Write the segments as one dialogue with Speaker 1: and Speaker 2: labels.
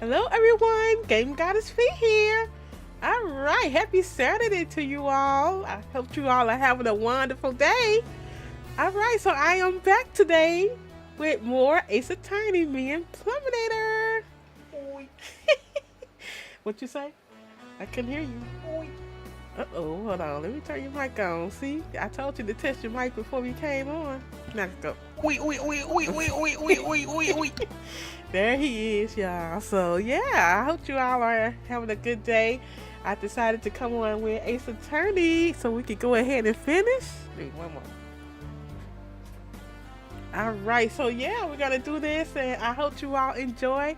Speaker 1: Hello everyone, GameGoddessFee here. Alright, happy Saturday to you all. I hope you all are having a wonderful day. Alright, so I am back today with more Ace Attorney, me and Pluminator. What you say? I couldn't hear you. Uh-oh, hold on, let me turn your mic on. See, I told you to test your mic before we came on. Now let's go. There he is, y'all. So yeah, I hope you all are having a good day. I decided to come on with Ace Attorney so we could go ahead and finish. Wait, one more. Alright, so yeah, we're gonna do this and I hope you all enjoy.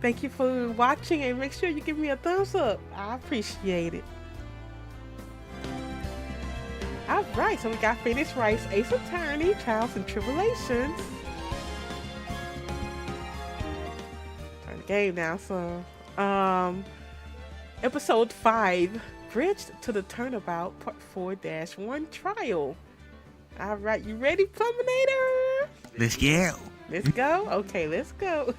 Speaker 1: Thank you for watching and make sure you give me a thumbs up. I appreciate it. Alright, so we got Phoenix Wright's Ace Attorney, Trials and Tribulations. Turn the game now, so episode 5, Bridge to the Turnabout, part 4-1 trial. Alright, you ready, Pluminator?
Speaker 2: Let's go.
Speaker 1: Let's go? Okay, let's go.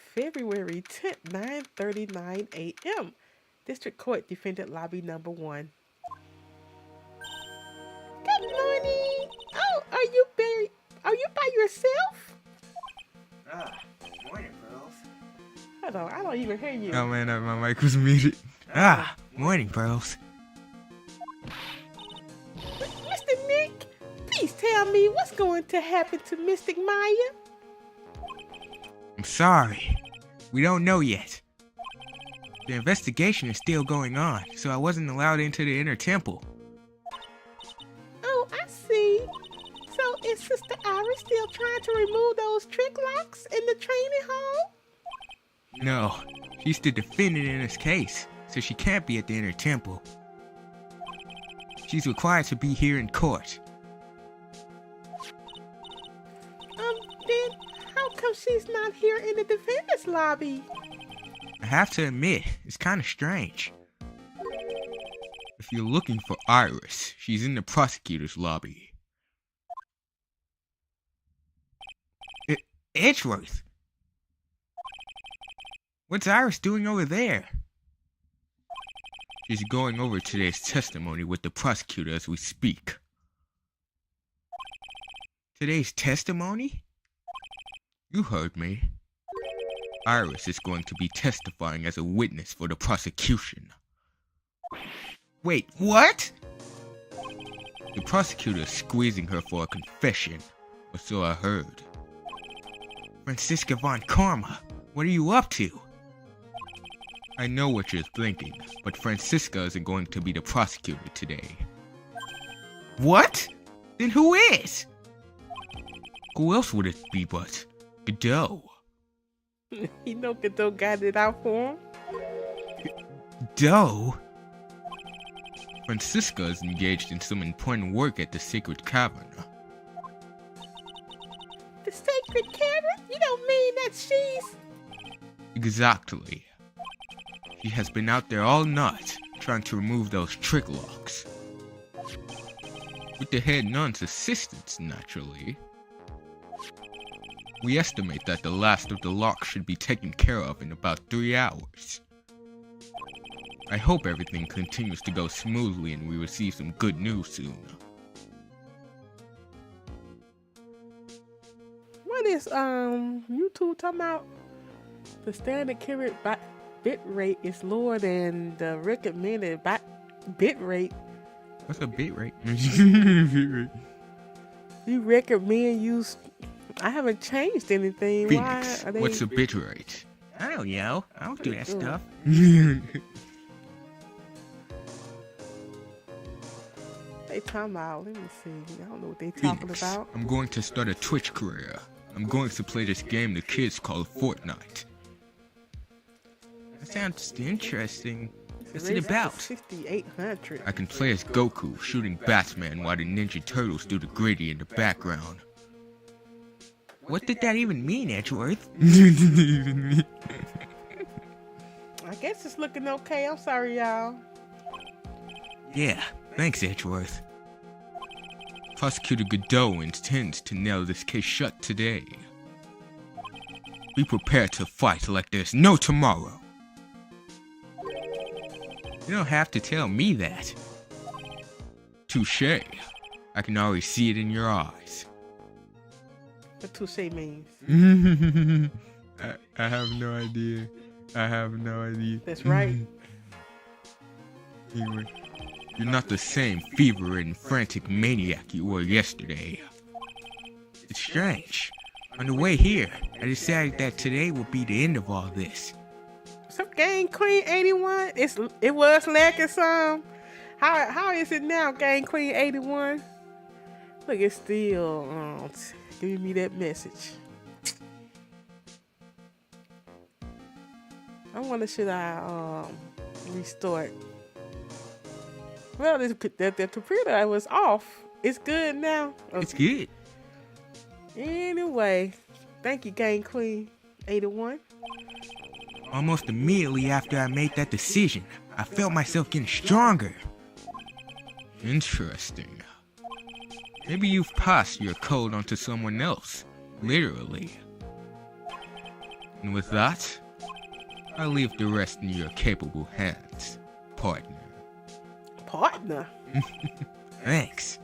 Speaker 1: February 10th, 9:39 a.m. District Court, Defendant Lobby number 1. Good morning. Oh, are you by yourself?
Speaker 2: Morning, Pearls.
Speaker 1: Hold on, I don't even hear you.
Speaker 2: Oh man, my mic was muted. Morning, Pearls.
Speaker 1: Mr. Nick, please tell me what's going to happen to Mystic Maya?
Speaker 2: I'm sorry. We don't know yet. The investigation is still going on, so I wasn't allowed into the inner temple.
Speaker 1: Oh, I see. So is Sister Iris still trying to remove those trick locks in the training hall?
Speaker 2: No, she's the defendant in this case, so she can't be at the inner temple. She's required to be here in court.
Speaker 1: Then how come she's not here in the defendant's lobby?
Speaker 2: I have to admit, it's kind of strange. If you're looking for Iris, she's in the prosecutor's lobby. Edgeworth! What's Iris doing over there? She's going over today's testimony with the prosecutor as we speak. Today's testimony? You heard me. Iris is going to be testifying as a witness for the prosecution. Wait, what? The prosecutor is squeezing her for a confession, or so I heard. Francisca von Karma, what are you up to? I know what you're thinking, but Francisca isn't going to be the prosecutor today. What? Then who is? Who else would it be but Godot?
Speaker 1: You know Godot got it out for him?
Speaker 2: Godot? Francisca is engaged in some important work at the Sacred Cavern.
Speaker 1: The Sacred Cavern? You don't mean that she's...
Speaker 2: Exactly. She has been out there all night, trying to remove those trick locks. With the head nun's assistance, naturally. We estimate that the last of the locks should be taken care of in about 3 hours. I hope everything continues to go smoothly and we receive some good news soon.
Speaker 1: What is YouTube talking about? The standard carrier bit rate is lower than the recommended bit rate.
Speaker 2: What's a bit rate?
Speaker 1: You recommend use. I haven't changed anything.
Speaker 2: Phoenix,
Speaker 1: why are they...
Speaker 2: what's a bit rate? I don't know. I don't do that stuff.
Speaker 1: They talking about, let me see. I don't know what they talking
Speaker 2: Phoenix,
Speaker 1: about.
Speaker 2: I'm going to start a Twitch career. I'm going to play this game the kids call Fortnite. That sounds interesting. What's it about?
Speaker 1: 6,800.
Speaker 2: I can play as Goku, shooting Batman while the Ninja Turtles do the gritty in the background. What did that even mean, Edgeworth?
Speaker 1: I guess it's looking okay. I'm sorry, y'all.
Speaker 2: Yeah, thanks, Edgeworth. Prosecutor Godot intends to nail this case shut today. Be prepared to fight like there's no tomorrow. You don't have to tell me that. Touché. I can already see it in your eyes.
Speaker 1: What touché means?
Speaker 2: I have no idea. I have no idea.
Speaker 1: That's right.
Speaker 2: Anyway, you're not the same fever-ridden frantic maniac you were yesterday. It's strange. On the way here, I decided that today would be the end of all this.
Speaker 1: So Gang Queen 81, it was lacking some. How is it now, Gang Queen 81? Look, it's still giving me that message. I wonder, should I restart? Well, the computer was off. It's good now. Okay.
Speaker 2: It's good.
Speaker 1: Anyway, thank you, Gang Queen 81.
Speaker 2: Almost immediately after I made that decision, I felt myself getting stronger. Interesting. Maybe you've passed your code onto someone else, literally. And with that, I'll leave the rest in your capable hands, partner.
Speaker 1: Partner?
Speaker 2: Thanks.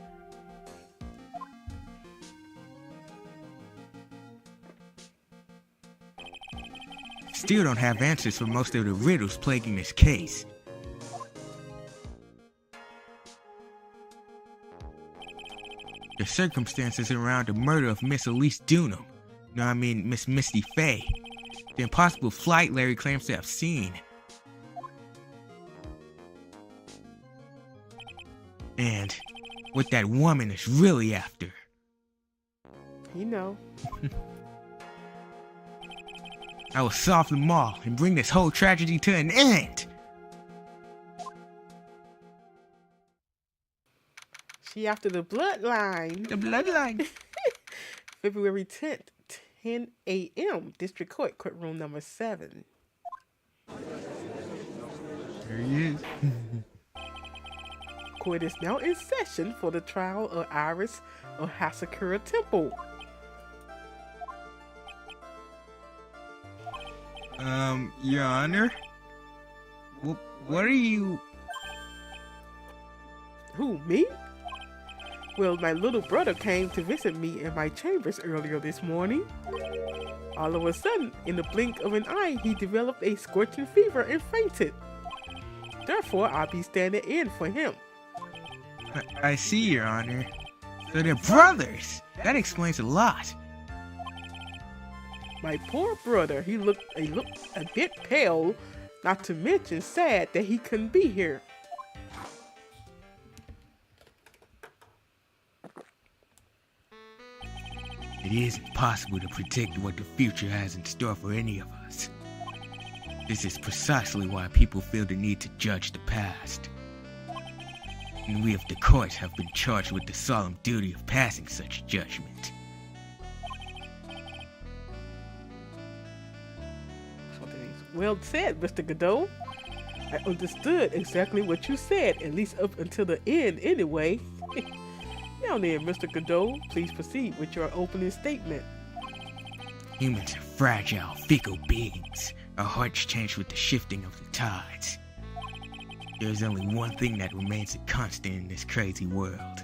Speaker 2: Still don't have answers for most of the riddles plaguing this case. The circumstances around the murder of Miss Elise Dunham, Miss Misty Faye, the impossible flight Larry claims to have seen, and what that woman is really after.
Speaker 1: You know.
Speaker 2: I will solve them all and bring this whole tragedy to an end.
Speaker 1: She after the bloodline.
Speaker 2: The bloodline.
Speaker 1: February 10th, 10 a.m. District Court, courtroom number 7.
Speaker 2: There he is.
Speaker 1: Court is now in session for the trial of Iris of Hasakura Temple.
Speaker 2: Your Honor? What are you...
Speaker 1: Who, me? Well, my little brother came to visit me in my chambers earlier this morning. All of a sudden, in the blink of an eye, he developed a scorching fever and fainted. Therefore, I'll be standing in for him.
Speaker 2: I see, Your Honor. So they're brothers! That explains a lot.
Speaker 1: My poor brother, he looked a bit pale, not to mention sad that he couldn't be here.
Speaker 2: It isn't possible to predict what the future has in store for any of us. This is precisely why people feel the need to judge the past. And we of the court have been charged with the solemn duty of passing such judgment.
Speaker 1: Well said, Mr. Godot. I understood exactly what you said, at least up until the end anyway. Now then, Mr. Godot, please proceed with your opening statement.
Speaker 2: Humans are fragile, fickle beings. Our hearts change with the shifting of the tides. There is only one thing that remains a constant in this crazy world.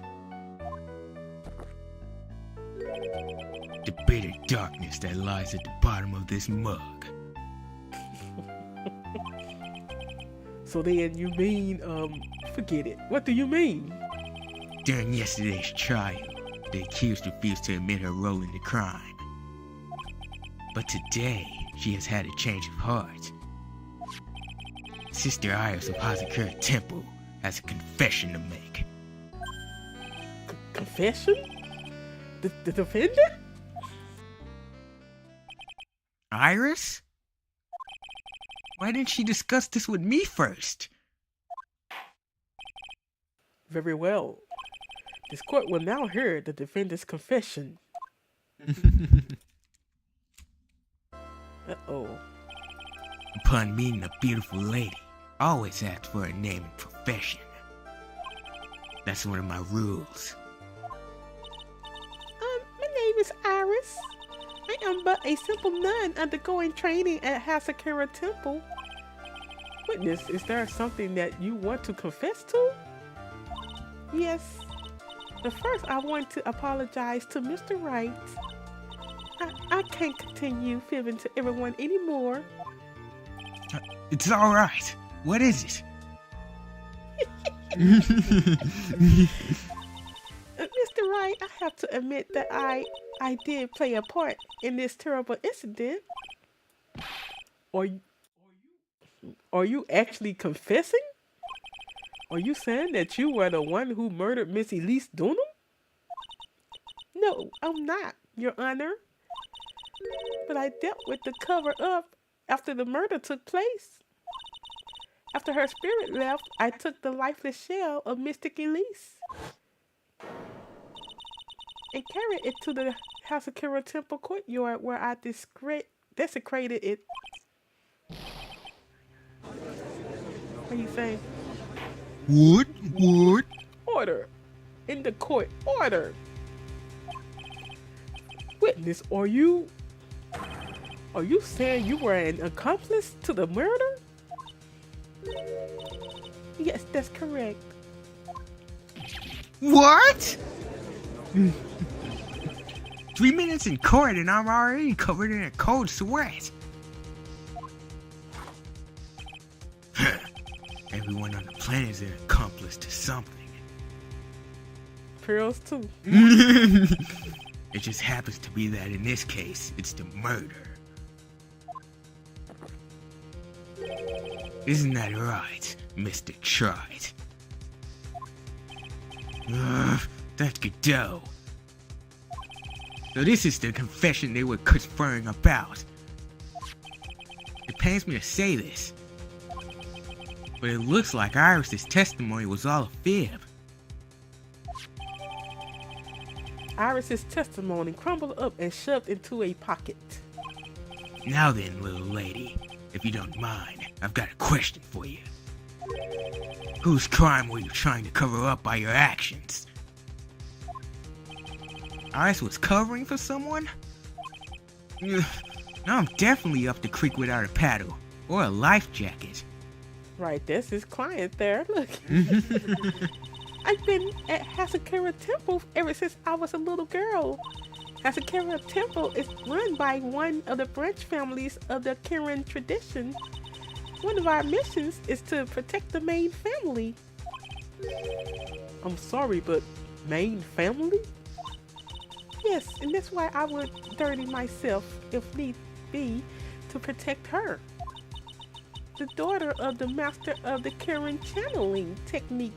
Speaker 2: The bitter darkness that lies at the bottom of this mug.
Speaker 1: So then you mean, forget it. What do you mean?
Speaker 2: During yesterday's trial, the accused refused to admit her role in the crime. But today, she has had a change of heart. Sister Iris of Hasakura Temple has a confession to make.
Speaker 1: Confession? The defendant?
Speaker 2: Iris? Why didn't she discuss this with me first?
Speaker 1: Very well. This court will now hear the defendant's confession. Uh-oh.
Speaker 2: Upon meeting a beautiful lady, always ask for her name and profession. That's one of my rules.
Speaker 1: but a simple nun undergoing training at Hasakura Temple. Witness, is there something that you want to confess to? Yes. But first, I want to apologize to Mr. Wright. I can't continue fibbing to everyone anymore.
Speaker 2: It's all right. What is it?
Speaker 1: Mr. Wright, I have to admit that I did play a part in this terrible incident. Are you actually confessing? Are you saying that you were the one who murdered Miss Elise Dunham? No, I'm not, Your Honor. But I dealt with the cover-up after the murder took place. After her spirit left, I took the lifeless shell of Mystic Elise and carried it to the Hasakura Temple courtyard where I desecrated it. What are you saying?
Speaker 2: What?
Speaker 1: Order. In the court. Order. Witness, are you saying you were an accomplice to the murder? Yes, that's correct.
Speaker 2: What? 3 minutes in court and I'm already covered in a cold sweat. Everyone on the planet is an accomplice to something.
Speaker 1: Pearls too.
Speaker 2: It just happens to be that in this case, it's the murder. Isn't that right, Mr. Trite? That's Godot. So this is the confession they were conferring about. It pains me to say this, but it looks like Iris's testimony was all a fib.
Speaker 1: Iris's testimony crumbled up and shoved into a pocket.
Speaker 2: Now then, little lady, if you don't mind, I've got a question for you. Whose crime were you trying to cover up by your actions? Iris was covering for someone? Now I'm definitely up the creek without a paddle, or a life jacket.
Speaker 1: Right, that's his client there. Look. I've been at Hasakura Temple ever since I was a little girl. Hasakura Temple is run by one of the branch families of the Kirin tradition. One of our missions is to protect the main family. I'm sorry, but main family? Yes, and that's why I would dirty myself, if need be, to protect her. The daughter of the master of the Kirin channeling technique.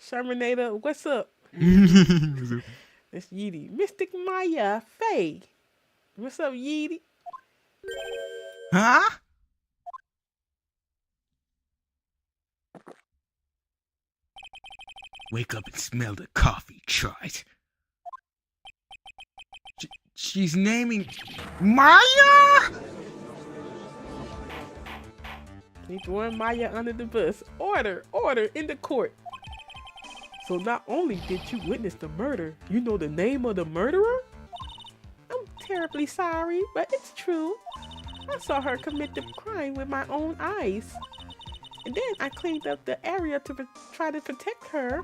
Speaker 1: Shermanator, what's up? It's Yeety. Mystic Maya, Faye. What's up, Yeety?
Speaker 2: Huh? Wake up and smell the coffee, Trite. She's naming Maya?
Speaker 1: He's throwing Maya under the bus. Order, order in the court. So not only did you witness the murder, you know the name of the murderer? I'm terribly sorry, but it's true. I saw her commit the crime with my own eyes. And then I cleaned up the area to try to protect her.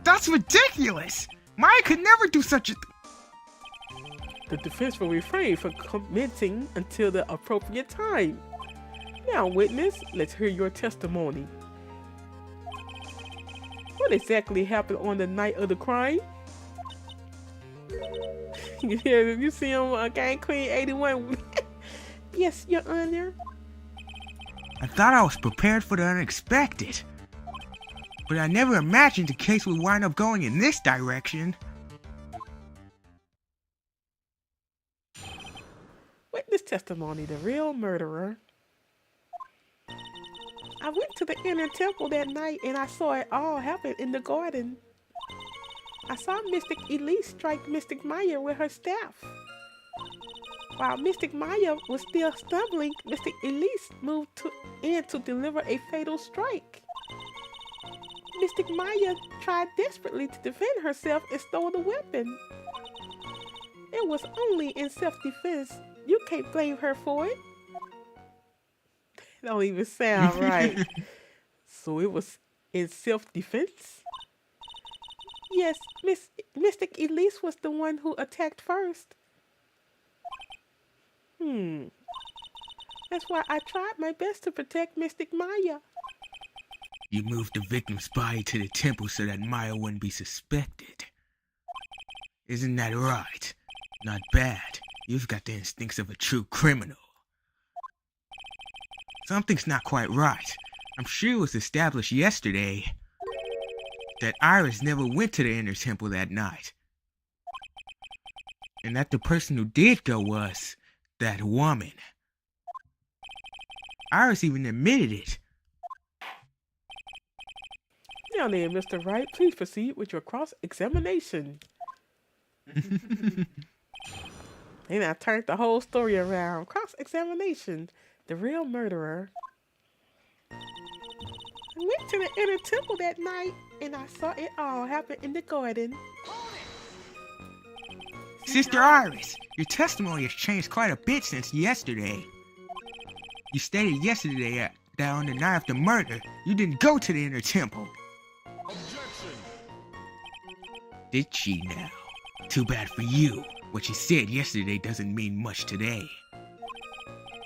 Speaker 2: That's ridiculous! Maya could never do such a
Speaker 1: The defense will refrain from commenting until the appropriate time. Now, witness, let's hear your testimony. What exactly happened on the night of the crime? You see him, Gang Queen 81. Yes, Your Honor.
Speaker 2: I thought I was prepared for the unexpected. But I never imagined the case would wind up going in this direction.
Speaker 1: Witness testimony, the real murderer. I went to the inner temple that night and I saw it all happen in the garden. I saw Mystic Elise strike Mystic Maya with her staff. While Mystic Maya was still stumbling, Mystic Elise moved in to deliver a fatal strike. Mystic Maya tried desperately to defend herself and stole the weapon. It was only in self-defense. You can't blame her for it. That don't even sound right. So it was in self-defense? Yes, Mystic Elise was the one who attacked first. That's why I tried my best to protect Mystic Maya.
Speaker 2: You moved the victim's body to the temple so that Maya wouldn't be suspected. Isn't that right? Not bad. You've got the instincts of a true criminal. Something's not quite right. I'm sure it was established yesterday that Iris never went to the inner temple that night. And that the person who did go was that woman. Iris even admitted it.
Speaker 1: Now then, Mr. Wright, please proceed with your cross-examination. And I turned the whole story around. Cross-examination. The real murderer. I went to the inner temple that night, and I saw it all happen in the garden.
Speaker 2: Sister Iris, your testimony has changed quite a bit since yesterday. You stated yesterday that on the night of the murder, you didn't go to the inner temple.
Speaker 3: Objection!
Speaker 2: Did she now? Too bad for you. What she said yesterday doesn't mean much today.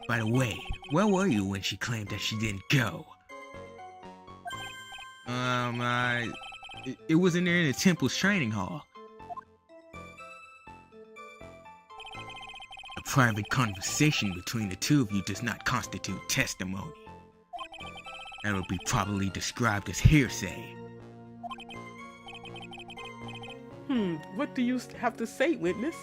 Speaker 2: By the way, where were you when she claimed that she didn't go? It was in there in the temple's training hall. A private conversation between the two of you does not constitute testimony. That would be probably described as hearsay.
Speaker 1: What do you have to say, witness?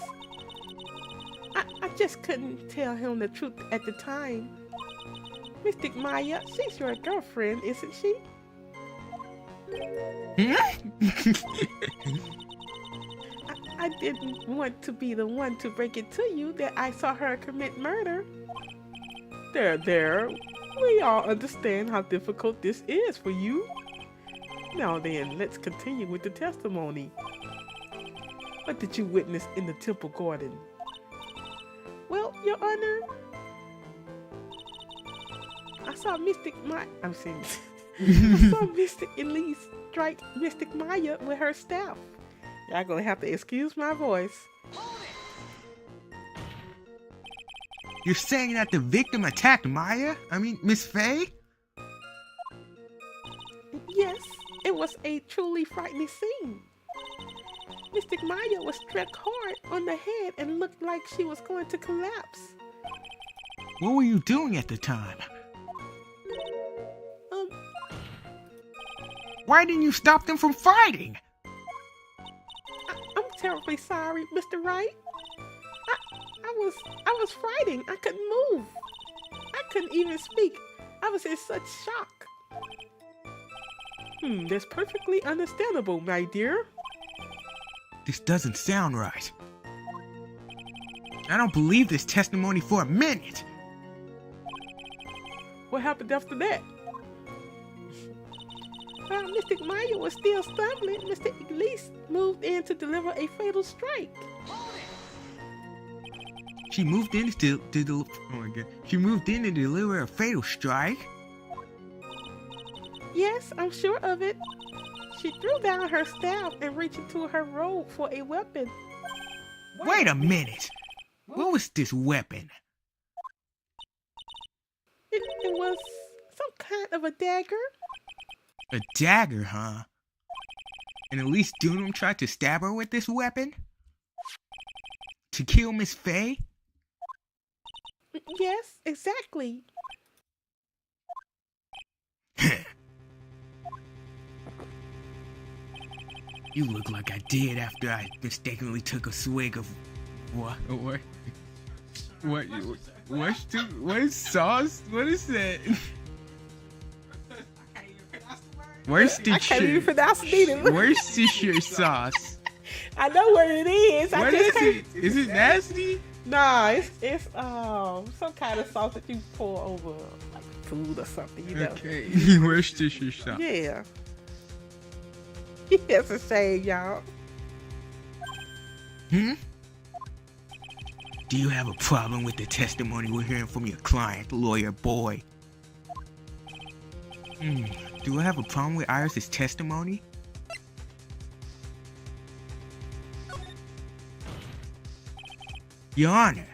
Speaker 1: I just couldn't tell him the truth at the time. Mystic Maya, she's your girlfriend, isn't she? I didn't want to be the one to break it to you that I saw her commit murder. There. We all understand how difficult this is for you. Now then, let's continue with the testimony. What did you witness in the temple garden? Well, Your Honor, I saw Mystic Elise strike Mystic Maya with her staff. Y'all gonna have to excuse my voice.
Speaker 2: You're saying that the victim attacked Maya? Miss Faye?
Speaker 1: Yes, it was a truly frightening scene. Mystic Maya was struck hard on the head and looked like she was going to collapse.
Speaker 2: What were you doing at the time? Why didn't you stop them from fighting?
Speaker 1: I'm terribly sorry, Mr. Wright. I was fighting. I couldn't move. I couldn't even speak. I was in such shock. That's perfectly understandable, my dear.
Speaker 2: This doesn't sound right. I don't believe this testimony for a minute.
Speaker 1: What happened after that? While Mystic Maya was still stumbling, Mr. Elise moved in to deliver a fatal strike.
Speaker 2: She moved in to deliver a fatal strike?
Speaker 1: Yes, I'm sure of it. She threw down her staff and reached into her robe for a weapon.
Speaker 2: Wait a minute! What was this weapon?
Speaker 1: It was some kind of a dagger.
Speaker 2: A dagger, huh? And Elise Dunham tried to stab her with this weapon? To kill Miss Faye?
Speaker 1: Yes, exactly.
Speaker 2: You look like I did after I mistakenly took a swig of what is sauce? What is that?
Speaker 1: I can't even pronounce it either.
Speaker 2: Worcestershire sauce.
Speaker 1: I know what it is.
Speaker 2: What is it? Is it nasty?
Speaker 1: Nah, it's some kind of sauce that you pour over like food or something, you know.
Speaker 2: Okay. Worcestershire sauce.
Speaker 1: Yeah. It's a shame, y'all.
Speaker 2: Do you have a problem with the testimony we're hearing from your client, lawyer boy? Do I have a problem with Iris's testimony? Your Honor,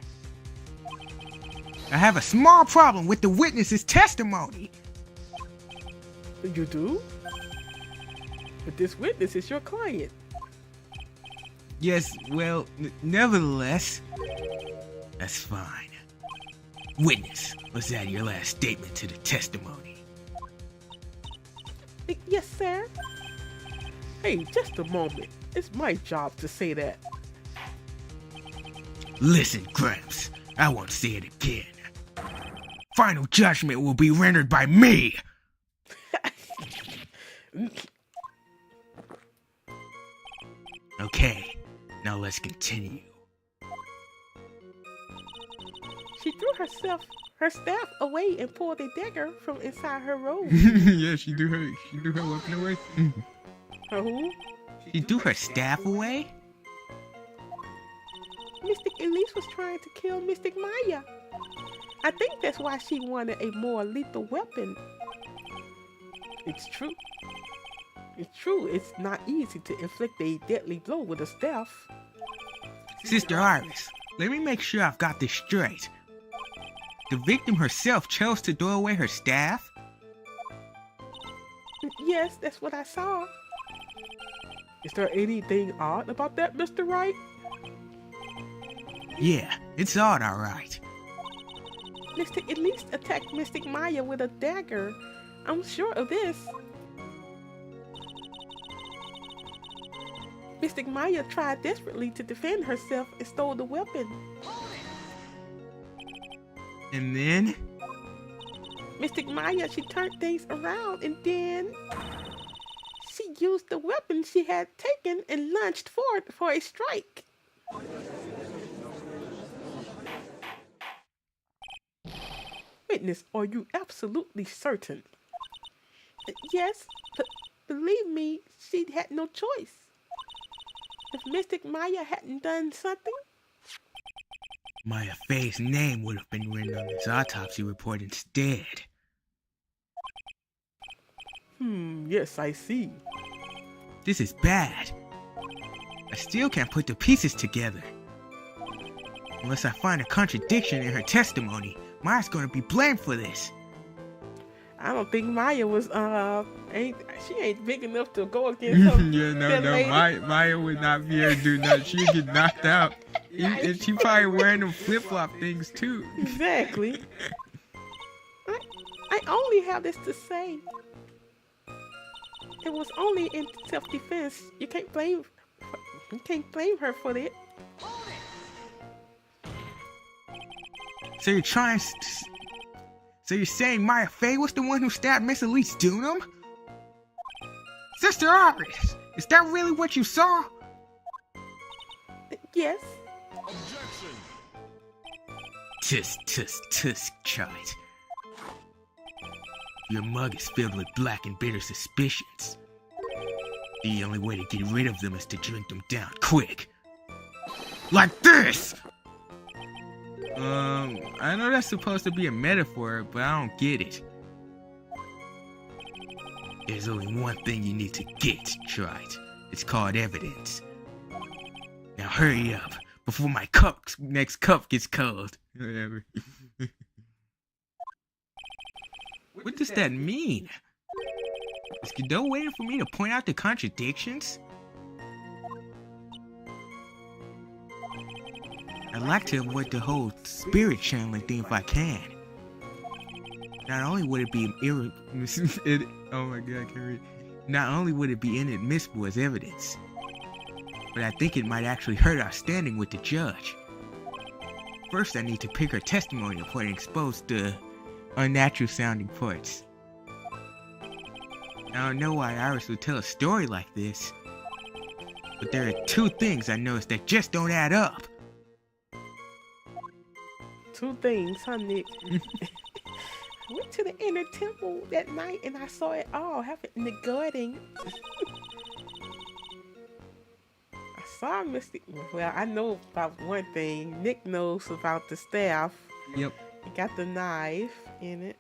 Speaker 2: I have a small problem with the witness's testimony.
Speaker 1: You do? But this witness is your client.
Speaker 2: Yes, well, nevertheless, that's fine. Witness, was that your last statement to the testimony?
Speaker 1: Yes, sir. Hey, just a moment. It's my job to say that.
Speaker 2: Listen, Gramps, I won't say it again. Final judgment will be rendered by me! Okay, now let's continue.
Speaker 1: She threw her staff away and pulled a dagger from inside her robe.
Speaker 2: Yeah, she threw her weapon away.
Speaker 1: Her who?
Speaker 2: She threw her staff away?
Speaker 1: Mystic Elise was trying to kill Mystic Maya. I think that's why she wanted a more lethal weapon. It's true. It's true, it's not easy to inflict a deadly blow with a staff.
Speaker 2: Sister Iris, let me make sure I've got this straight. The victim herself chose to throw away her staff?
Speaker 1: Yes, that's what I saw. Is there anything odd about that, Mr. Wright?
Speaker 2: Yeah, it's odd, alright.
Speaker 1: Mystic Elise attacked Mystic Maya with a dagger. I'm sure of this. Mystic Maya tried desperately to defend herself and stole the weapon.
Speaker 2: And then?
Speaker 1: Mystic Maya, she turned things around and then she used the weapon she had taken and lunged forward for a strike. Witness, are you absolutely certain? Yes, but believe me, she had no choice. If Mystic Maya hadn't done something,
Speaker 2: Maya Faye's name would have been written on this autopsy report instead.
Speaker 1: Yes, I see.
Speaker 2: This is bad. I still can't put the pieces together. Unless I find a contradiction in her testimony, Maya's gonna be blamed for this.
Speaker 1: I don't think Maya was, she ain't big enough to go against her.
Speaker 2: Yeah,
Speaker 1: that lady.
Speaker 2: Maya would not be able to do nothing. She'd get knocked out. And she probably wearing them flip-flop things too.
Speaker 1: Exactly. I only have this to say. It was only in self-defense. You can't blame her for it.
Speaker 2: So you're saying Maya Faye was the one who stabbed Miss Elise Dunham? Sister Iris, is that really what you saw?
Speaker 1: Yes.
Speaker 3: Objection.
Speaker 2: Tusk, child. Your mug is filled with black and bitter suspicions. The only way to get rid of them is to drink them down quick. Like this! I know that's supposed to be a metaphor, but I don't get it. There's only one thing you need to get, Trite. It's called evidence. Now hurry up, before my next cup gets cold. Whatever. What does that mean? Is Godot waiting for me to point out the contradictions? I'd like to avoid the whole spirit channeling thing if I can. Not only would it be oh my god, I can't read. Not only would it be inadmissible as evidence, but I think it might actually hurt our standing with the judge. First, I need to pick her testimony apart and expose the unnatural sounding parts. I don't know why Iris would tell a story like this, but there are two things I noticed that just don't add up.
Speaker 1: Two things, huh, Nick? I went to the inner temple that night and I saw it all happen in the garden. I saw Mystic. Well, I know about one thing. Nick knows about the staff.
Speaker 2: Yep.
Speaker 1: It got the knife in it.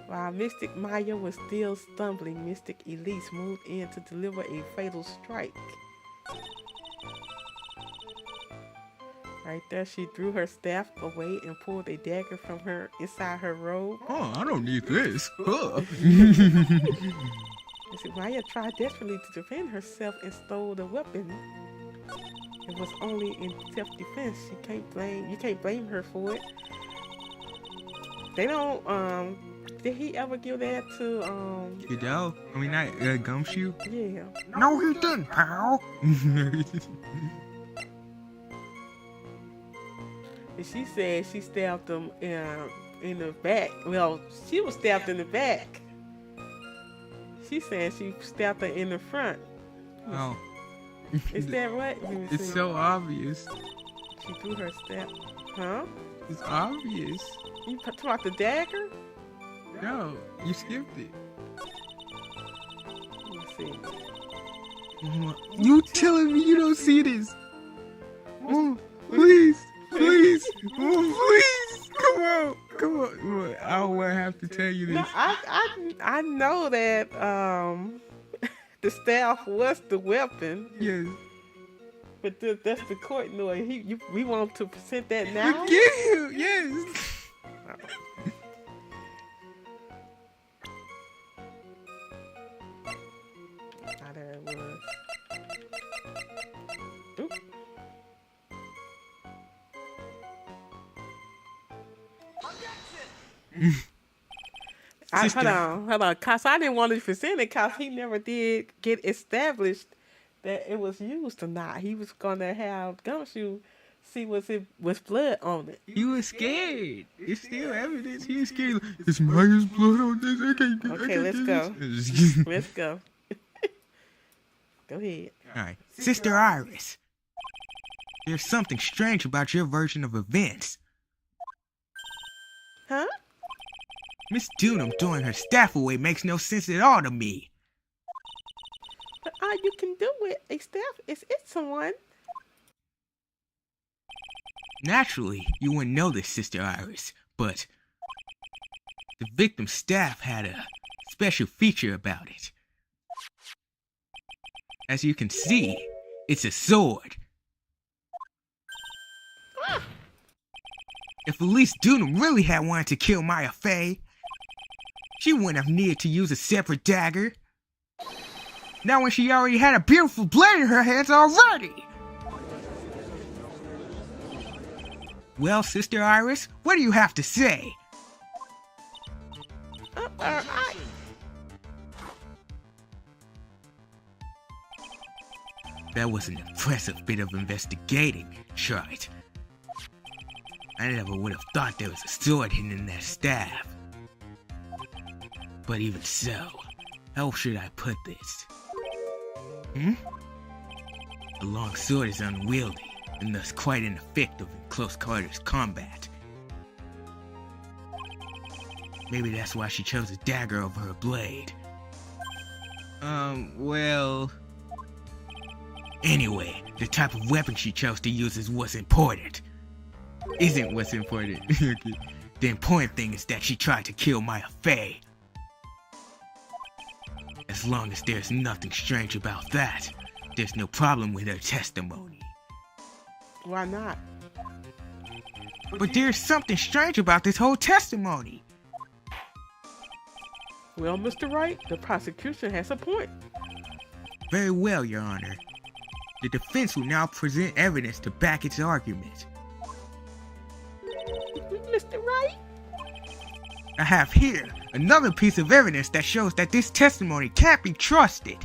Speaker 1: While Mystic Maya was still stumbling, Mystic Elise moved in to deliver a fatal strike. Right there, she threw her staff away and pulled a dagger from her inside her robe.
Speaker 2: Oh, I don't need this. Huh.
Speaker 1: Mystic Maya tried desperately to defend herself and stole the weapon. It was only in self-defense. You can't blame her for it. They don't, did he ever give that to,
Speaker 2: Fidel? I mean, not Gumshoe?
Speaker 1: yeah.
Speaker 2: No, he didn't, pal.
Speaker 1: And she said she stabbed him in the back. Well, she was stabbed in the back. She said she stabbed her in the front.
Speaker 2: Oh.
Speaker 1: Is that right? Let me
Speaker 2: It's
Speaker 1: see.
Speaker 2: so obvious.
Speaker 1: She threw her stab. Huh?
Speaker 2: It's obvious.
Speaker 1: You talking about the dagger?
Speaker 2: No, you skipped it.
Speaker 1: Let me see.
Speaker 2: You telling me you don't see this? Oh, please, please, oh, please, come on. I don't want to have to tell you
Speaker 1: No,
Speaker 2: this.
Speaker 1: I know that the staff was the weapon,
Speaker 2: Yes.
Speaker 1: but that's the court noise. We want to present that now.
Speaker 2: Yes.
Speaker 1: Ah, there it was. Oop.
Speaker 2: Sister.
Speaker 1: Hold on. Cause I didn't want to present it cause he never did get established that it was used or not. He was gonna have Gumshoe see was blood on it.
Speaker 2: He was scared. It's still evidence. He was scared. It's Maya's blood on this. I can't do
Speaker 1: Okay, let's
Speaker 2: do
Speaker 1: go.
Speaker 2: this.
Speaker 1: Let's go. Go ahead.
Speaker 2: Alright. Sister Iris. There's something strange about your version of events.
Speaker 1: Huh?
Speaker 2: Miss Dunham throwing her staff away makes no sense at all to me.
Speaker 1: But all you can do with a staff is hit someone.
Speaker 2: Naturally, you wouldn't know this, Sister Iris, but the victim's staff had a special feature about it. As you can see, it's a sword. If Elise Dunham really had wanted to kill Maya Fey, she wouldn't have needed to use a separate dagger. Not when she already had a beautiful blade in her hands already! Well, Sister Iris, what do you have to say? That was an impressive bit of investigating, right? I never would have thought there was a sword hidden in that staff. But even so, how should I put this? A long sword is unwieldy, and thus quite ineffective in close quarters combat. Maybe that's why she chose a dagger over her blade. Well... Anyway, the type of weapon she chose to use is what's important. Isn't what's important. Okay. The important thing is that she tried to kill Maya Fey. As long as there's nothing strange about that, there's no problem with her testimony.
Speaker 1: Why not?
Speaker 2: But there's something strange about this whole testimony.
Speaker 1: Well, Mr. Wright, the prosecution has a point.
Speaker 2: Very well, Your Honor. The defense will now present evidence to back its argument.
Speaker 1: Mr. Wright?
Speaker 2: I have here another piece of evidence that shows that this testimony can't be trusted.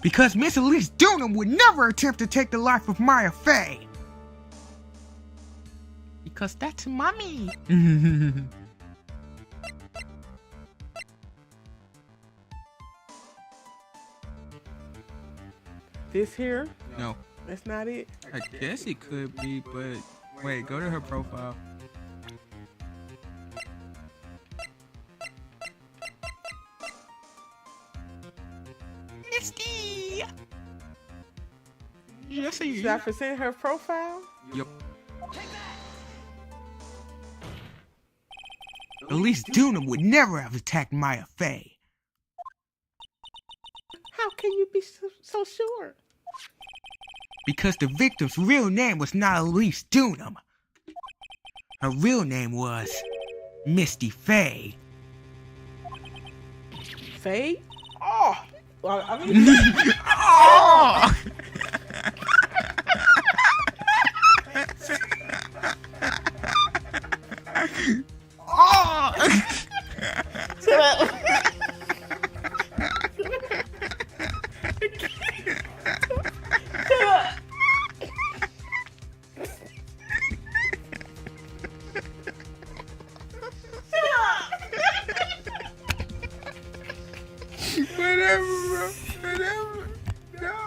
Speaker 2: Because Miss Elise Dunham would never attempt to take the life of Maya Fey. Because that's mommy.
Speaker 1: This here?
Speaker 2: No.
Speaker 1: That's not it?
Speaker 2: I guess it could be, but wait, go to her profile. Yes,
Speaker 1: Should I present her profile?
Speaker 2: Yep. Elise Dunham would never have attacked Maya Fey.
Speaker 1: How can you be so sure?
Speaker 2: Because the victim's real name was not Elise Dunham. Her real name was Misty Fey.
Speaker 1: Faye? Oh! Well, I mean...
Speaker 2: Oh! Whatever, bro. Whatever. No.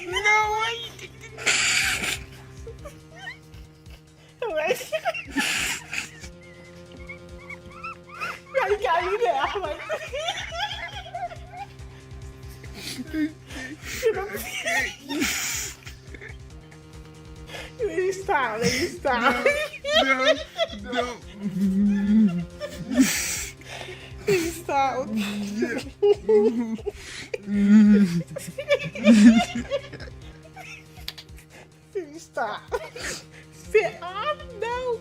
Speaker 2: No, wait.
Speaker 1: You got me there. I'm like... Let me stop.
Speaker 2: No.
Speaker 1: Please stop. Please stop. Sit on. No.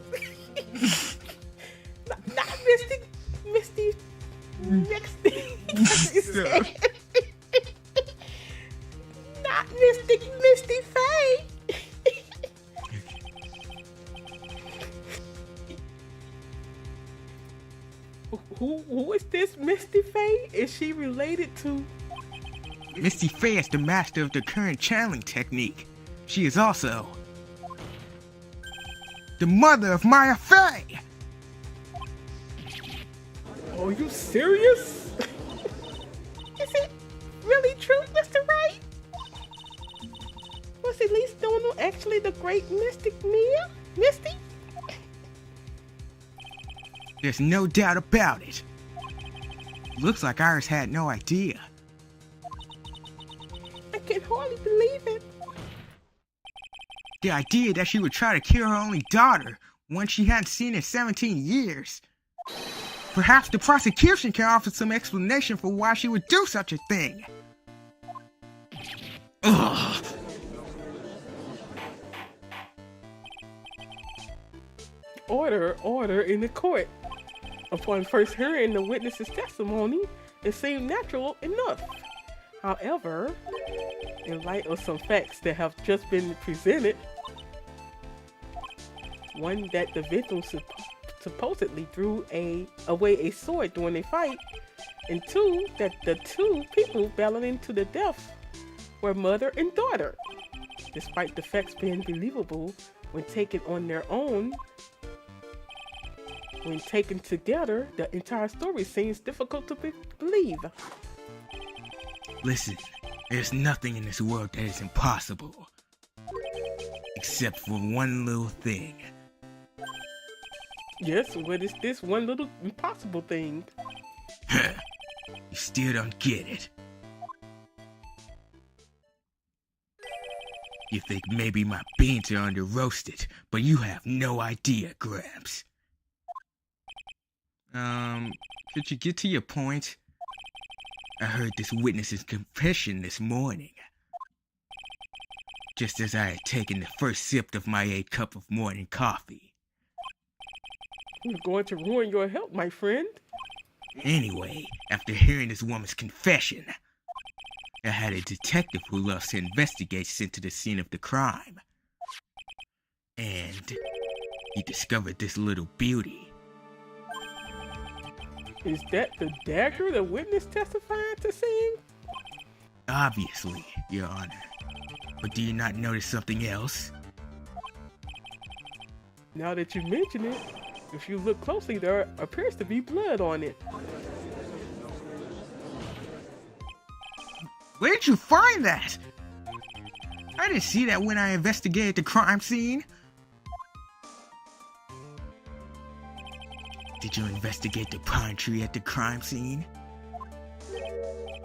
Speaker 1: Not Misty. Not Misty Faye. Who is this Misty Faye? Is she related to...
Speaker 2: Misty Fey is the master of the current channeling technique. She is also the mother of Maya Fey.
Speaker 1: Are you serious? Is it really true, Mr. Wright? Was Elise Dunham actually the great mystic Mia? Misty?
Speaker 2: There's no doubt about it. Looks like Iris had no idea.
Speaker 1: I can hardly believe it.
Speaker 2: The idea that she would try to kill her only daughter, one she hadn't seen in 17 years. Perhaps the prosecution can offer some explanation for why she would do such a thing. Ugh.
Speaker 1: Order in the court. Upon first hearing the witness's testimony, it seemed natural enough. However, in light of some facts that have just been presented, one, that the victim supposedly threw away a sword during a fight, and two, that the two people battling to the death were mother and daughter. Despite the facts being believable when taken on their own, when taken together, the entire story seems difficult to believe.
Speaker 2: Listen, there's nothing in this world that is impossible. Except for one little thing.
Speaker 1: Yes, what is this one little impossible thing?
Speaker 2: You still don't get it. You think maybe my beans are under roasted, but you have no idea, Gramps. Could you get to your point? I heard this witness's confession this morning. Just as I had taken the first sip of my 8 cup of morning coffee.
Speaker 1: You're going to ruin your health, my friend.
Speaker 2: Anyway, after hearing this woman's confession, I had a detective who loves to investigate sent to the scene of the crime. And he discovered this little beauty.
Speaker 1: Is that the dagger the witness testifying to seeing?
Speaker 2: Obviously, Your Honor. But do you not notice something else?
Speaker 1: Now that you mention it, if you look closely, there appears to be blood on it.
Speaker 2: Where did you find that? I didn't see that when I investigated the crime scene. Did you investigate the pine tree at the crime scene?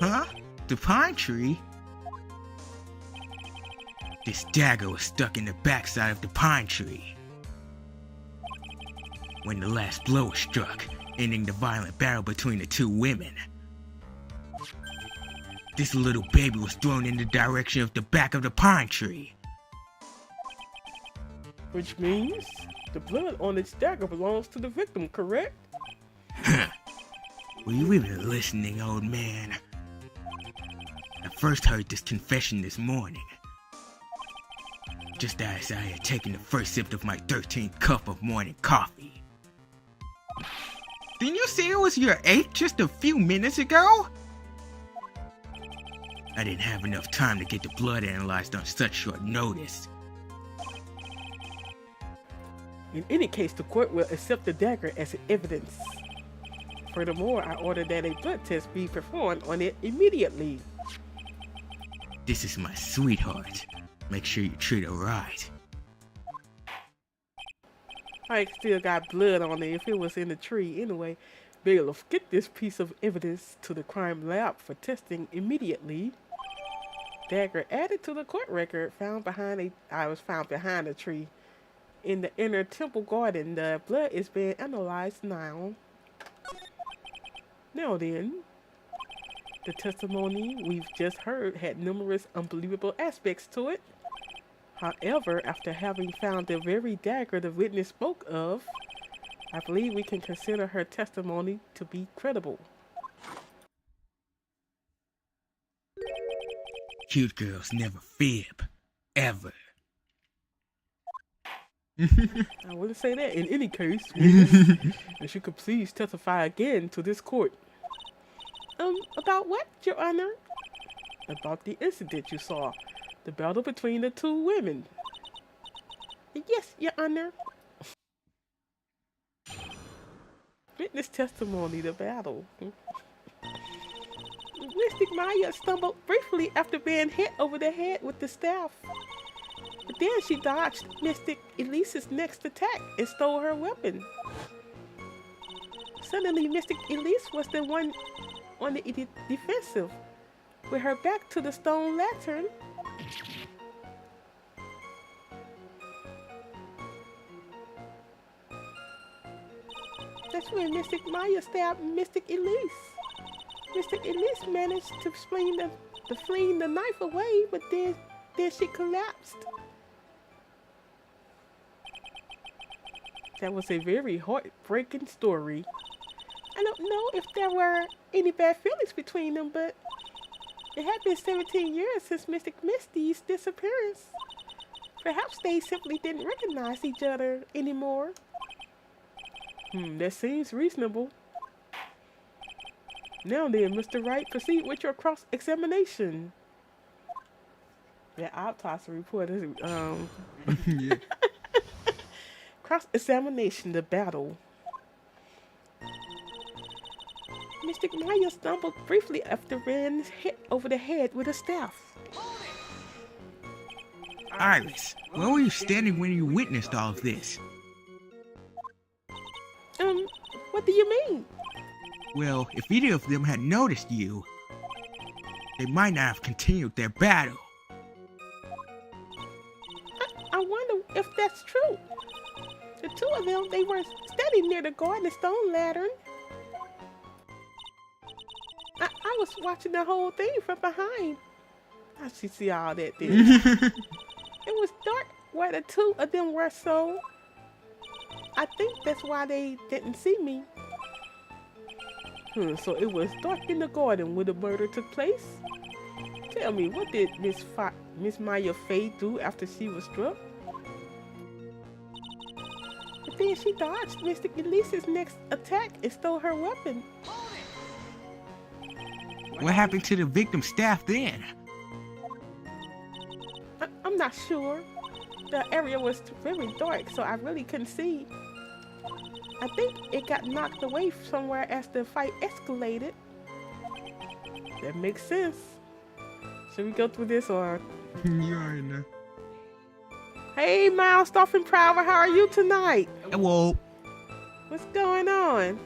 Speaker 2: Huh? The pine tree? This dagger was stuck in the backside of the pine tree. When the last blow was struck, ending the violent battle between the two women. This little baby was thrown in the direction of the back of the pine tree.
Speaker 1: Which means the blood on its dagger belongs to the victim, correct?
Speaker 2: Were you even listening, old man? I first heard this confession this morning, just as I had taken the first sip of my 13th cup of morning coffee. Didn't you say it was your 8th just a few minutes ago? I didn't have enough time to get the blood analyzed on such short notice.
Speaker 1: In any case, the court will accept the dagger as evidence. Furthermore, I order that a blood test be performed on it immediately.
Speaker 2: This is my sweetheart. Make sure you treat her right.
Speaker 1: I still got blood on it if it was in the tree anyway. Bailiff, get this piece of evidence to the crime lab for testing immediately. Dagger added to the court record I was found behind a tree in the inner temple garden. The blood is being analyzed now. Now then, the testimony we've just heard had numerous unbelievable aspects to it. However, after having found the very dagger the witness spoke of, I believe we can consider her testimony to be credible.
Speaker 2: Cute girls never fib. Ever.
Speaker 1: I wouldn't say that. In any case, witness, if you could please testify again to this court. About what, Your Honor? About the incident you saw. The battle between the two women. Yes, Your Honor. Witness testimony, the battle. Mystic Maya stumbled briefly after being hit over the head with the staff. But then she dodged Mystic Elise's next attack and stole her weapon. Suddenly, Mystic Elise was the one on the defensive, with her back to the stone lantern. That's when Mystic Maya stabbed Mystic Elise. Mystic Elise managed to fling the knife away, but then she collapsed. That was a very heartbreaking story. I don't know if there were any bad feelings between them, but it had been 17 years since Mystic Misty's disappearance. Perhaps they simply didn't recognize each other anymore. That seems reasonable. Now then, Mr. Wright, proceed with your cross-examination. That autopsy report is,
Speaker 2: Yeah.
Speaker 1: Cross-examination, the battle. Mystic Maya stumbled briefly after being hit over the head with a staff.
Speaker 2: Iris, where were you standing when you witnessed all of this?
Speaker 1: What do you mean?
Speaker 2: Well, if either of them had noticed you, they might not have continued their battle.
Speaker 1: I wonder if that's true. The two of them, they were standing near the garden stone lantern. I was watching the whole thing from behind. I should see all that there. It was dark where the two of them were, so I think that's why they didn't see me. So it was dark in the garden where the murder took place. Tell me, what did Miss Maya Faye do after she was struck? But then she dodged Mystic Elise's next attack and stole her weapon.
Speaker 2: What happened to the victim's staff then?
Speaker 1: I'm not sure. The area was very dark, so I really couldn't see. I think it got knocked away somewhere as the fight escalated. That makes sense. Should we go through this or?
Speaker 2: You already know.
Speaker 1: Hey, Miles Dolphin Prower, how are you tonight?
Speaker 2: Hello.
Speaker 1: What's going on?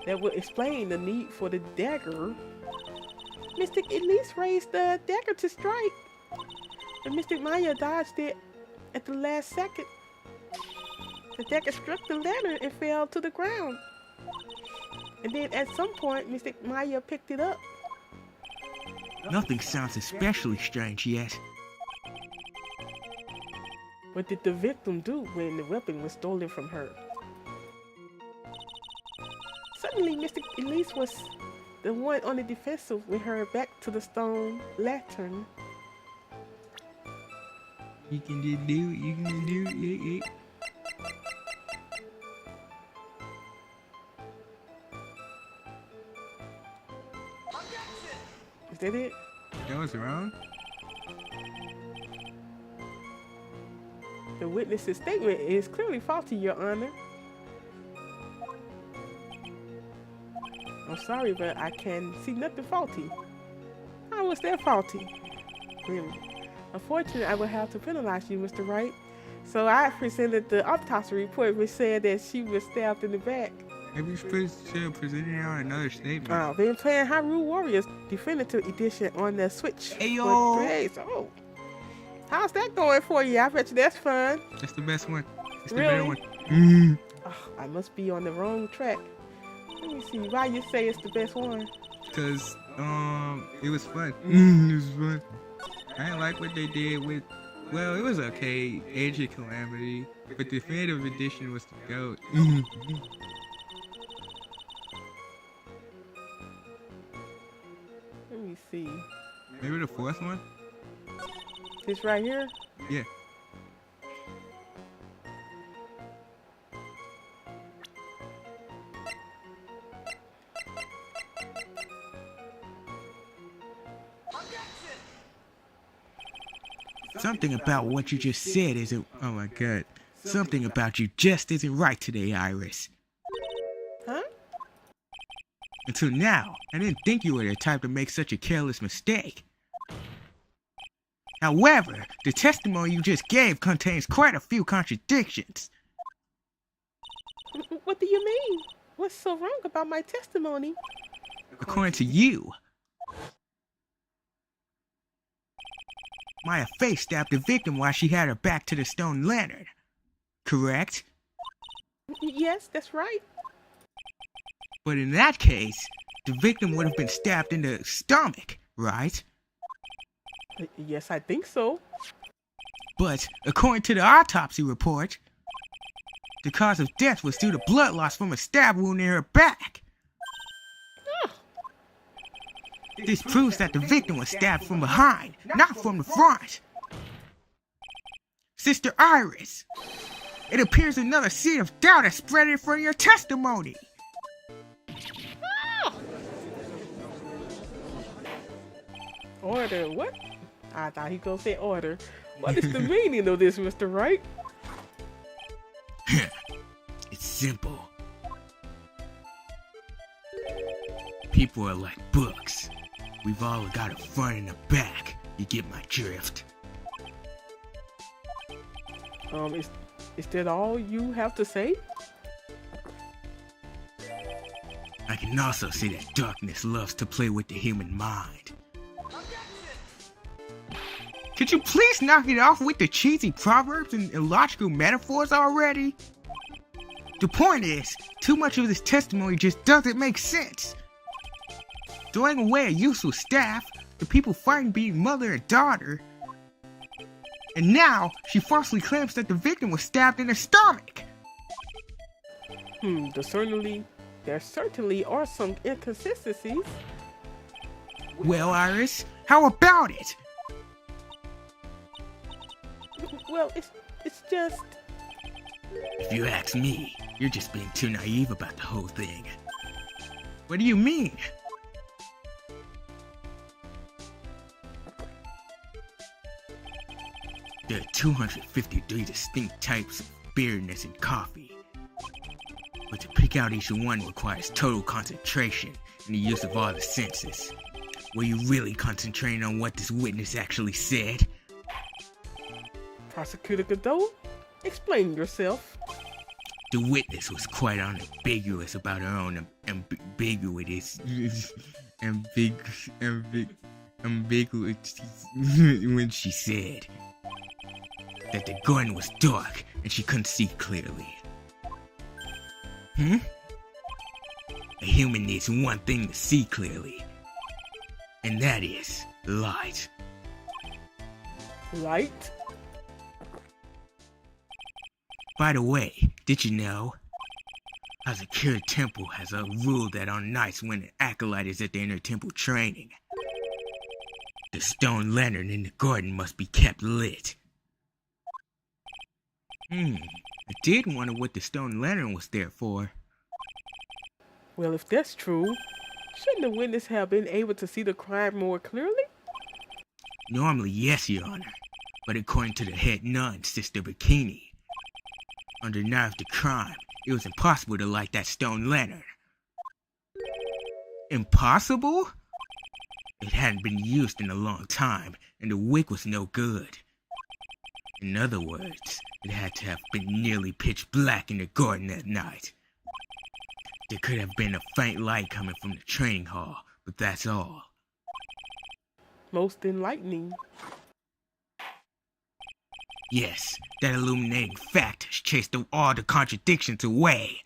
Speaker 1: That would explain the need for the dagger. Mystic Elise raised the dagger to strike. But Mystic Maya dodged it at the last second. The deck struck the lantern and fell to the ground. And then at some point, Mystic Maya picked it up.
Speaker 2: Nothing sounds especially strange yet.
Speaker 1: What did the victim do when the weapon was stolen from her? Suddenly, Mystic Elise was the one on the defensive with her back to the stone lantern.
Speaker 2: You can just do it, you can do it, yeah.
Speaker 1: Is that it?
Speaker 2: That was wrong?
Speaker 1: The witness's statement is clearly faulty, Your Honor. I'm sorry, but I can see nothing faulty. How was that faulty? Unfortunately, I will have to penalize you, Mr. Wright. So I presented the autopsy report which said that she was stabbed in the back.
Speaker 2: Maybe you're supposed to present it on another statement.
Speaker 1: Been playing Hyrule Warriors Definitive Edition on the Switch.
Speaker 2: Hey, yo!
Speaker 1: Oh, how's that going for you? I bet you that's fun.
Speaker 2: That's the best one. It's the
Speaker 1: Really?
Speaker 2: better one.
Speaker 1: Oh, I must be on the wrong track. Let me see. Why you say it's the best one?
Speaker 2: Cause it was fun. It was fun. I didn't like what they did with. Well, it was okay. Age of Calamity, but the Definitive Edition was the GOAT.
Speaker 1: Let me see.
Speaker 2: Maybe the fourth one.
Speaker 1: This right here.
Speaker 2: Yeah. Something about what you just said isn't. Oh my god. Something about you just isn't right today, Iris.
Speaker 1: Huh?
Speaker 2: Until now, I didn't think you were the type to make such a careless mistake. However, the testimony you just gave contains quite a few contradictions.
Speaker 1: What do you mean? What's so wrong about my testimony?
Speaker 2: According to you, Maya Face stabbed the victim while she had her back to the stone lantern. Correct?
Speaker 1: Yes, that's right.
Speaker 2: But in that case, the victim would have been stabbed in the stomach, right?
Speaker 1: Yes, I think so.
Speaker 2: But according to the autopsy report, the cause of death was due to blood loss from a stab wound in her back. This proves that the victim was stabbed from behind, not from the front. Sister Iris, it appears another seed of doubt has spread in from your testimony.
Speaker 1: Order? What? I thought he gonna say order. What is the meaning of this, Mr. Wright?
Speaker 2: It's simple. People are like books. We've all got a front and a back. You get my drift.
Speaker 1: Is that all you have to say?
Speaker 2: I can also say that darkness loves to play with the human mind. Could you please knock it off with the cheesy proverbs and illogical metaphors already? The point is, too much of this testimony just doesn't make sense. Throwing away a useful staff, the people fighting being mother and daughter, and now she falsely claims that the victim was stabbed in the stomach.
Speaker 1: There certainly are some inconsistencies.
Speaker 2: Well, Iris, how about it?
Speaker 1: Well, it's just...
Speaker 2: If you ask me, you're just being too naive about the whole thing. What do you mean? There are 253 distinct types of bitterness in coffee. But to pick out each one requires total concentration and the use of all the senses. Were you really concentrating on what this witness actually said?
Speaker 1: Prosecutor Godot, explain yourself.
Speaker 2: The witness was quite unambiguous about her own ambiguous when she said that the garden was dark and she couldn't see clearly. A human needs one thing to see clearly, and that is light.
Speaker 1: Light?
Speaker 2: By the way, did you know how Secure Temple has a rule that on nights when an acolyte is at the inner temple training, the stone lantern in the garden must be kept lit? I did wonder what the stone lantern was there for.
Speaker 1: Well, if that's true, shouldn't the witness have been able to see the crime more clearly?
Speaker 2: Normally, yes, Your Honor, but according to the head nun, Sister Bikini, under the night of the crime, it was impossible to light that stone lantern. Impossible? It hadn't been used in a long time, and the wick was no good. In other words, it had to have been nearly pitch black in the garden that night. There could have been a faint light coming from the training hall, but that's all.
Speaker 1: Most enlightening.
Speaker 2: Yes, that illuminating fact has chased all the contradictions away.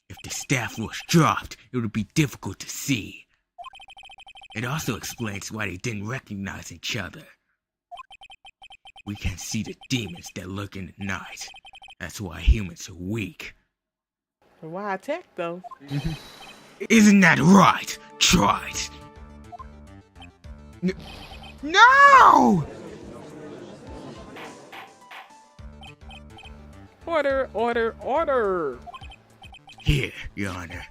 Speaker 2: If the staff was dropped, it would be difficult to see. It also explains why they didn't recognize each other. We can see the demons that lurk in the night. That's why humans are weak.
Speaker 1: Why attack, though?
Speaker 2: Isn't that right? Try it. No!
Speaker 1: Order, order, order!
Speaker 2: Here, Your Honor.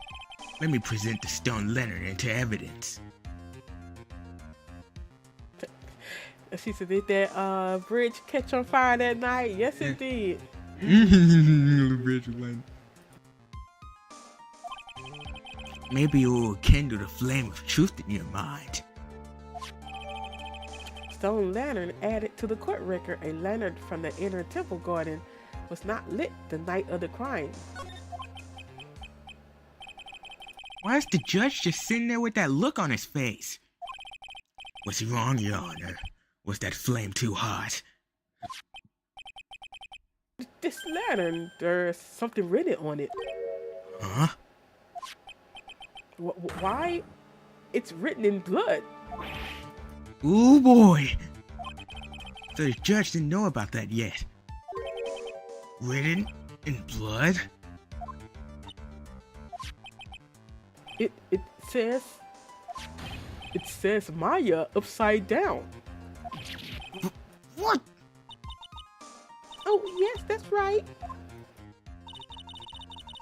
Speaker 2: Let me present the stone lantern into evidence.
Speaker 1: She said, did that bridge catch on fire that night? Yes, it did.
Speaker 2: Maybe it will kindle the flame of truth in your mind.
Speaker 1: Stone lantern added to the court record. A lantern from the inner temple garden was not lit the night of the crime.
Speaker 2: Why is the judge just sitting there with that look on his face? What's wrong, Your Honor? Was that flame too hot?
Speaker 1: This lantern, there's something written on it.
Speaker 2: Huh?
Speaker 1: Why? It's written in blood.
Speaker 2: Ooh boy! So the judge didn't know about that yet. Written in blood?
Speaker 1: It says Maya upside down.
Speaker 2: What?
Speaker 1: Oh yes, that's right.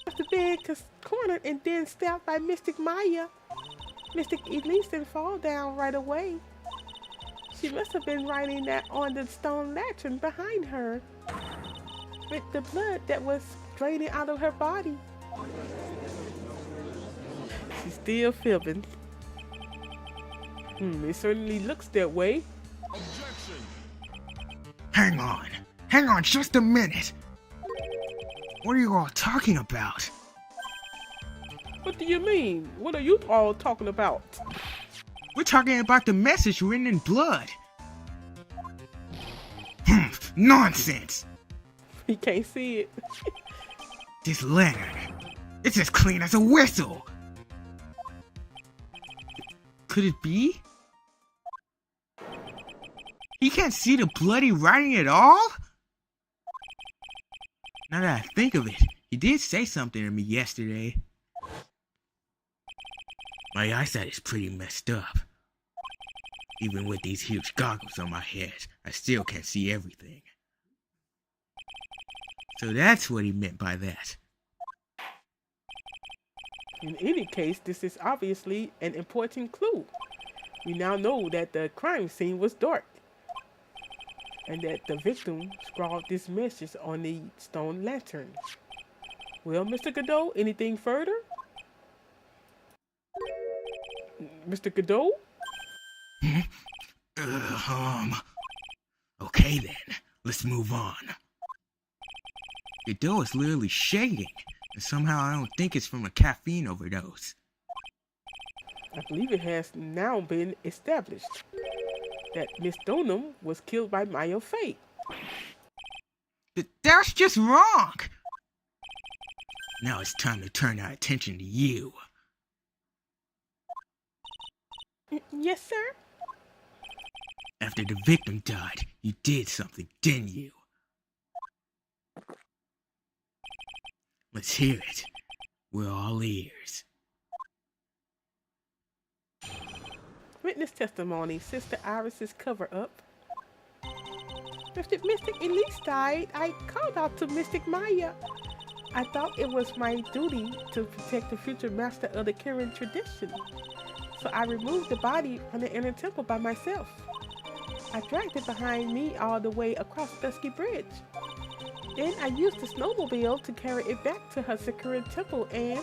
Speaker 1: Must have been cornered and then stabbed by Mystic Maya. Mystic Elise didn't fall down right away. She must have been writing that on the stone lantern behind her, with the blood that was draining out of her body. She's still fibbing. It certainly looks that way.
Speaker 3: Objection!
Speaker 2: Hang on just a minute. What are you all talking about?
Speaker 1: What do you mean? What are you all talking about?
Speaker 2: We're talking about the message written in blood. Nonsense!
Speaker 1: He can't see it.
Speaker 2: This lantern, it's as clean as a whistle. Could it be? He can't see the bloody writing at all? Now that I think of it, he did say something to me yesterday. My eyesight is pretty messed up. Even with these huge goggles on my head, I still can't see everything. So that's what he meant by that.
Speaker 1: In any case, this is obviously an important clue. We now know that the crime scene was dark, and that the victim scrawled this message on the stone lantern. Well, Mr. Godot, anything further? Mr. Godot?
Speaker 2: Okay then, let's move on. Godot is literally shaking, and somehow I don't think it's from a caffeine overdose.
Speaker 1: I believe it has now been established that Miss Donham was killed by Maya Fate.
Speaker 2: That's just wrong! Now it's time to turn our attention to you.
Speaker 1: Yes, sir?
Speaker 2: After the victim died, you did something, didn't you? Let's hear it. We're all ears.
Speaker 1: Witness testimony, Sister Iris's cover-up. After Mystic Elise died, I called out to Mystic Maya. I thought it was my duty to protect the future master of the Kirin tradition. So I removed the body from the inner temple by myself. I dragged it behind me all the way across Dusky Bridge. Then I used the snowmobile to carry it back to her Kirin temple and...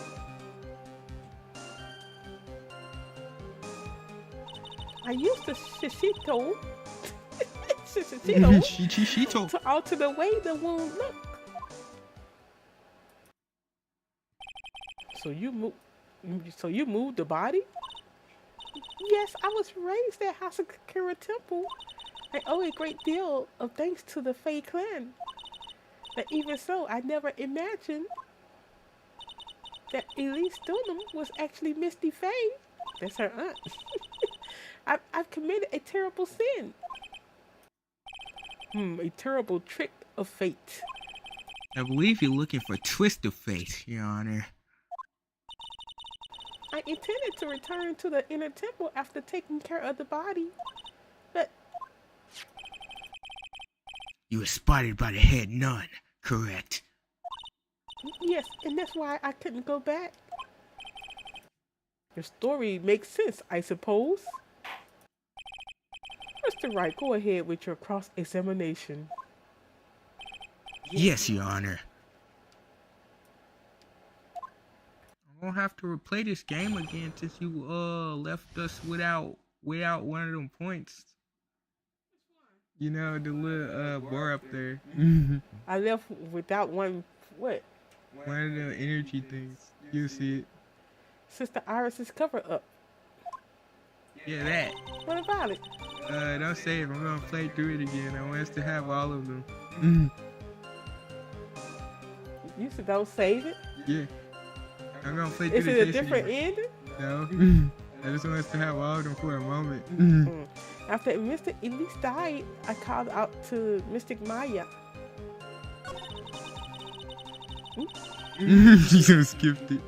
Speaker 1: I used the Shishito to alter the way the wound looked. So you moved the body? Yes, I was raised at Hasakura Temple. I owe a great deal of thanks to the Fae clan. But even so, I never imagined that Elise Dunham was actually Misty Fae. That's her aunt. I've committed a terrible sin. A terrible trick of fate.
Speaker 2: I believe you're looking for a twist of fate, Your Honor.
Speaker 1: I intended to return to the inner temple after taking care of the body, but...
Speaker 2: You were spotted by the head nun, correct?
Speaker 1: Yes, and that's why I couldn't go back. Your story makes sense, I suppose. Mr. Wright, go ahead with your cross-examination.
Speaker 2: Yes, Your Honor. I'm gonna have to replay this game again since you left us without one of them points. You know, the little bar up there.
Speaker 1: I left without one, what?
Speaker 2: One of the energy things. You see it.
Speaker 1: Sister Iris's cover-up.
Speaker 2: Yeah, that.
Speaker 1: What about it?
Speaker 2: Don't save. I'm gonna play through it again. I want us to have all of them.
Speaker 1: You said don't save it?
Speaker 2: Yeah. I'm gonna play through
Speaker 1: Is it a different ending?
Speaker 2: No. I just want us to have all of them for a moment.
Speaker 1: After Mr. Elise died, I called out to Mystic Maya.
Speaker 2: You just skipped it.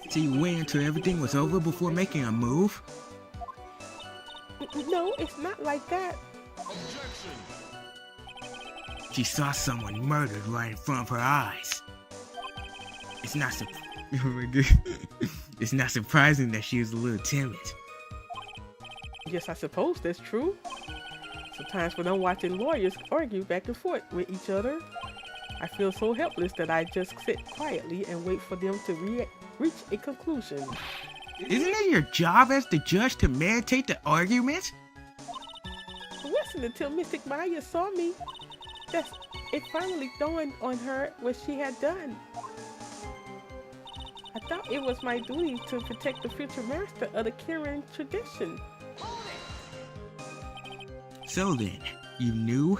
Speaker 2: So you waited until everything was over before making a move?
Speaker 1: No, it's not like that.
Speaker 3: Objection.
Speaker 2: She saw someone murdered right in front of her eyes. It's not It's not surprising that she was a little timid.
Speaker 1: Yes, I suppose that's true. Sometimes when I'm watching lawyers argue back and forth with each other, I feel so helpless that I just sit quietly and wait for them to reach a conclusion.
Speaker 2: Isn't it your job as the judge to meditate the argument?
Speaker 1: It wasn't until Mystic Maya saw me that it finally dawned on her what she had done. I thought it was my duty to protect the future master of the Kirin tradition.
Speaker 2: So then, you knew?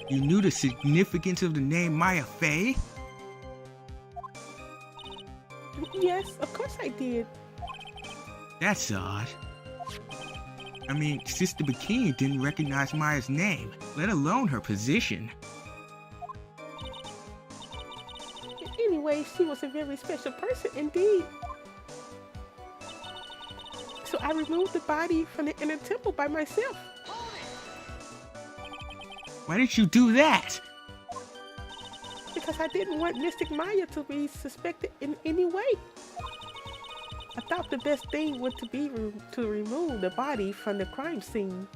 Speaker 2: You knew the significance of the name Maya Fey?
Speaker 1: Yes, of course I did.
Speaker 2: That's odd. I mean, Sister Bikini didn't recognize Maya's name, let alone her position.
Speaker 1: Anyway, she was a very special person indeed. So I removed the body from the inner temple by myself.
Speaker 2: Why did you do that?
Speaker 1: Because I didn't want Mystic Maya to be suspected in any way. I thought the best thing would be to remove the body from the crime scene.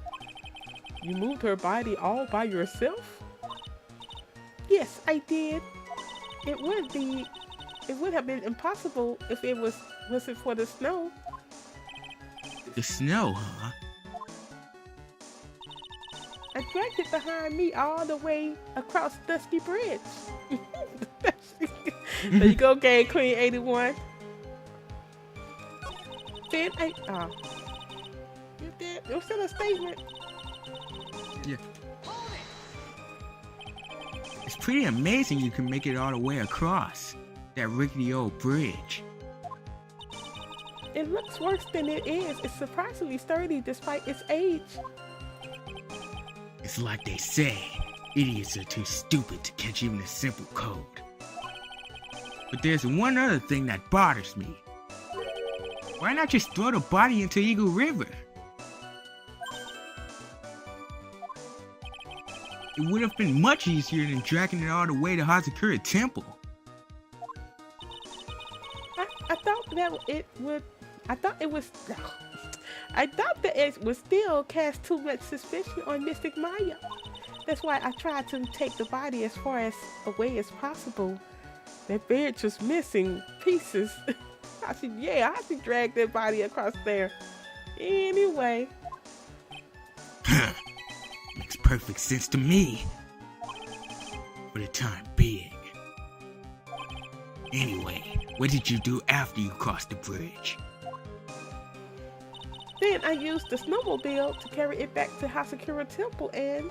Speaker 1: You moved her body all by yourself? Yes, I did. It would have been impossible if it wasn't for the snow.
Speaker 2: The snow, huh?
Speaker 1: I dragged it behind me all the way across Dusky Bridge. There you go, Game Queen 81. 10, 8. Oh. You did. It was still a statement.
Speaker 2: Yeah. It's pretty amazing you can make it all the way across that rickety old bridge.
Speaker 1: It looks worse than it is. It's surprisingly sturdy despite its age.
Speaker 2: It's like they say, idiots are too stupid to catch even a simple code. But there's one other thing that bothers me. Why not just throw the body into Eagle River? It would have been much easier than dragging it all the way to Hazakura Temple.
Speaker 1: I thought that it would. I thought that it would still cast too much suspicion on Mystic Maya. That's why I tried to take the body as far away as possible. That bridge was missing pieces. How she dragged that body across there. Anyway.
Speaker 2: Makes perfect sense to me. For the time being. Anyway, what did you do after you crossed the bridge?
Speaker 1: Then I used the snowmobile to carry it back to Hazakura Temple and...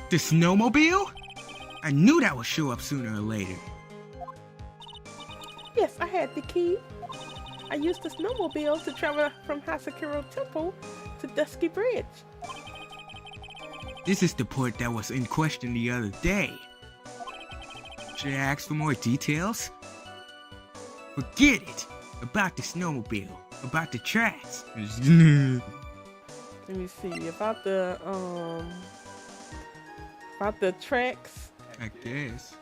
Speaker 2: The snowmobile? I knew that would show up sooner or later.
Speaker 1: Yes, I had the key. I used the snowmobile to travel from Hazakura Temple to Dusky Bridge.
Speaker 2: This is the port that was in question the other day. Should I ask for more details? Forget it! About the snowmobile. About the tracks.
Speaker 1: Let me see. About the tracks.
Speaker 2: I guess.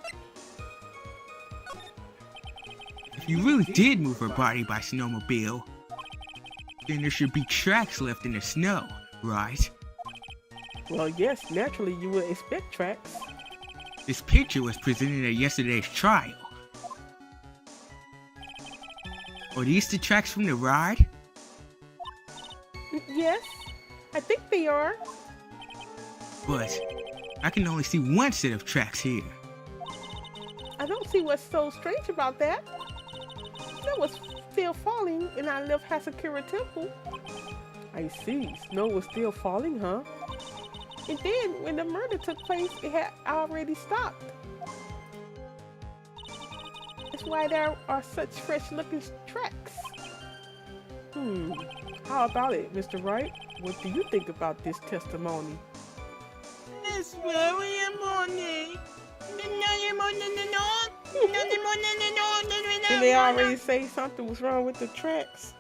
Speaker 2: If you really did move her body by snowmobile, then there should be tracks left in the snow, right?
Speaker 1: Well, yes, naturally you would expect tracks.
Speaker 2: This picture was presented at yesterday's trial. Are these the tracks from the ride?
Speaker 1: Yes, I think they are.
Speaker 2: But I can only see one set of tracks here.
Speaker 1: I don't see what's so strange about that. Snow was still falling and I left Hazakura Temple. I see, snow was still falling, huh? And then when the murder took place, it had already stopped. That's why there are such fresh-looking tracks. How about it, Mr. Wright? What do you think about this testimony?
Speaker 2: It's very important.
Speaker 1: Did they already say something was wrong with the tracks?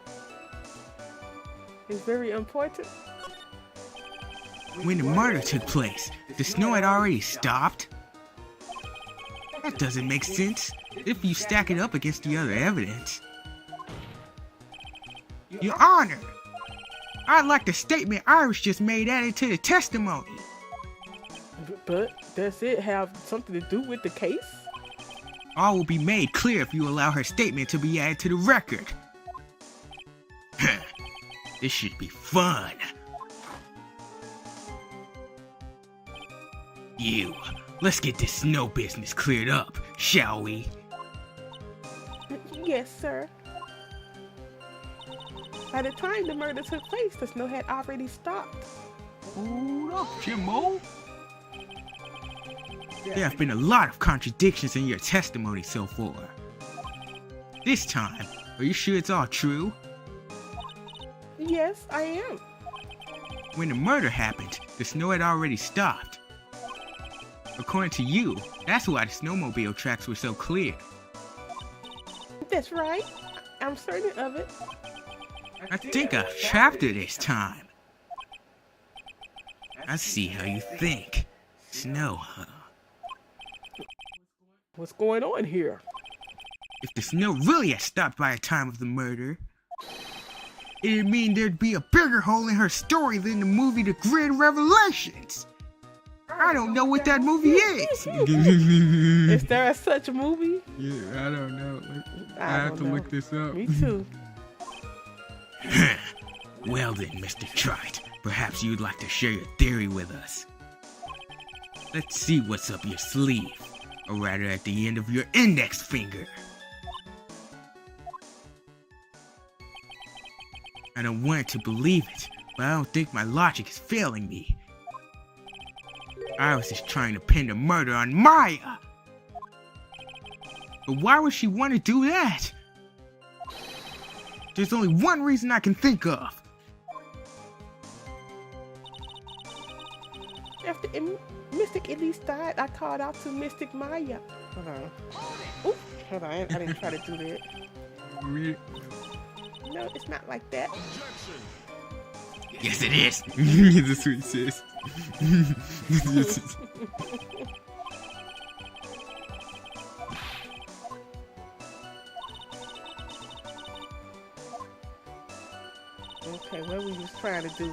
Speaker 1: It's very important.
Speaker 2: When the murder took place, the snow had already stopped? That doesn't make sense if you stack it up against the other evidence. Your Honor, I'd like the statement Iris just made added to the testimony.
Speaker 1: But does it have something to do with the case?
Speaker 2: All will be made clear if you allow her statement to be added to the record. This should be fun. Let's get this snow business cleared up, shall we?
Speaker 1: Yes, sir. By the time the murder took place, the snow had already stopped.
Speaker 2: Hold up, Jimbo. There have been a lot of contradictions in your testimony so far. This time, are you sure it's all true?
Speaker 1: Yes, I am.
Speaker 2: When the murder happened, the snow had already stopped. According to you, that's why the snowmobile tracks were so clear.
Speaker 1: That's right. I'm certain of it.
Speaker 2: I think I've trapped her this time. I see how you think. Snow, huh?
Speaker 1: What's going on here?
Speaker 2: If the snow really had stopped by the time of the murder, it'd mean there'd be a bigger hole in her story than the movie The Grid Revelations. I don't know what that movie is.
Speaker 1: Is there a such movie?
Speaker 2: Yeah, I don't know.
Speaker 1: I have to
Speaker 2: look this up.
Speaker 1: Me too.
Speaker 2: Well then, Mr. Trite, perhaps you'd like to share your theory with us. Let's see what's up your sleeve. Or rather at the end of your index finger. I don't want to believe it, but I don't think my logic is failing me. Iris is trying to pin the murder on Maya. But why would she want to do that? There's only one reason I can think of.
Speaker 1: After Mystic Elise died, I called out to Mystic Maya. Hold on. Ooh, hold on. I didn't try to do that. No, it's not like that.
Speaker 3: Objection.
Speaker 2: Yes, it is. That's what he says.
Speaker 1: Okay, what were you trying to do?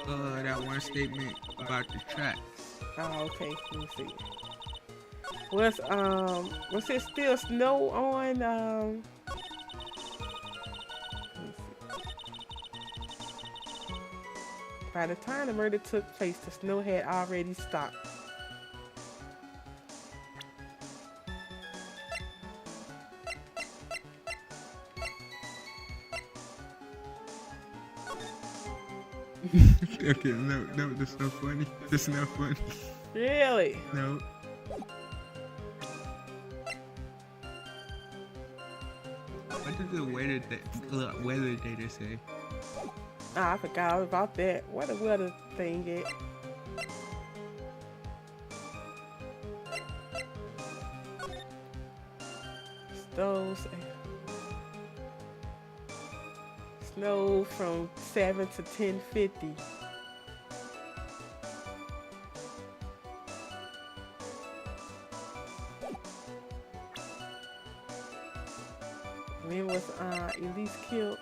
Speaker 2: That one statement about the track.
Speaker 1: Oh, okay. Let me see. Was it still snow on? Let me see. By the time the murder took place, the snow had already stopped.
Speaker 2: Okay, no, that's not funny. That's not funny.
Speaker 1: Really?
Speaker 2: No. What did the weather data say?
Speaker 1: Oh, I forgot all about that. What the weather thing is. Snow from 7 to 10:50. When was Elise killed?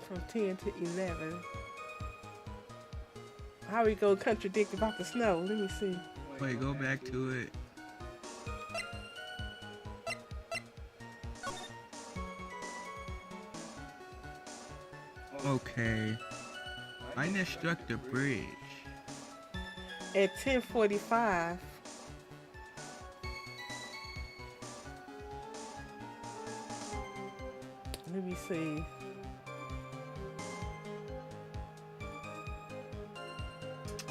Speaker 1: From 10 to 11. How we go contradict about the snow? Let me see.
Speaker 2: Wait, go back to it. Okay. Lightning struck the bridge.
Speaker 1: At 10:45. Let me see.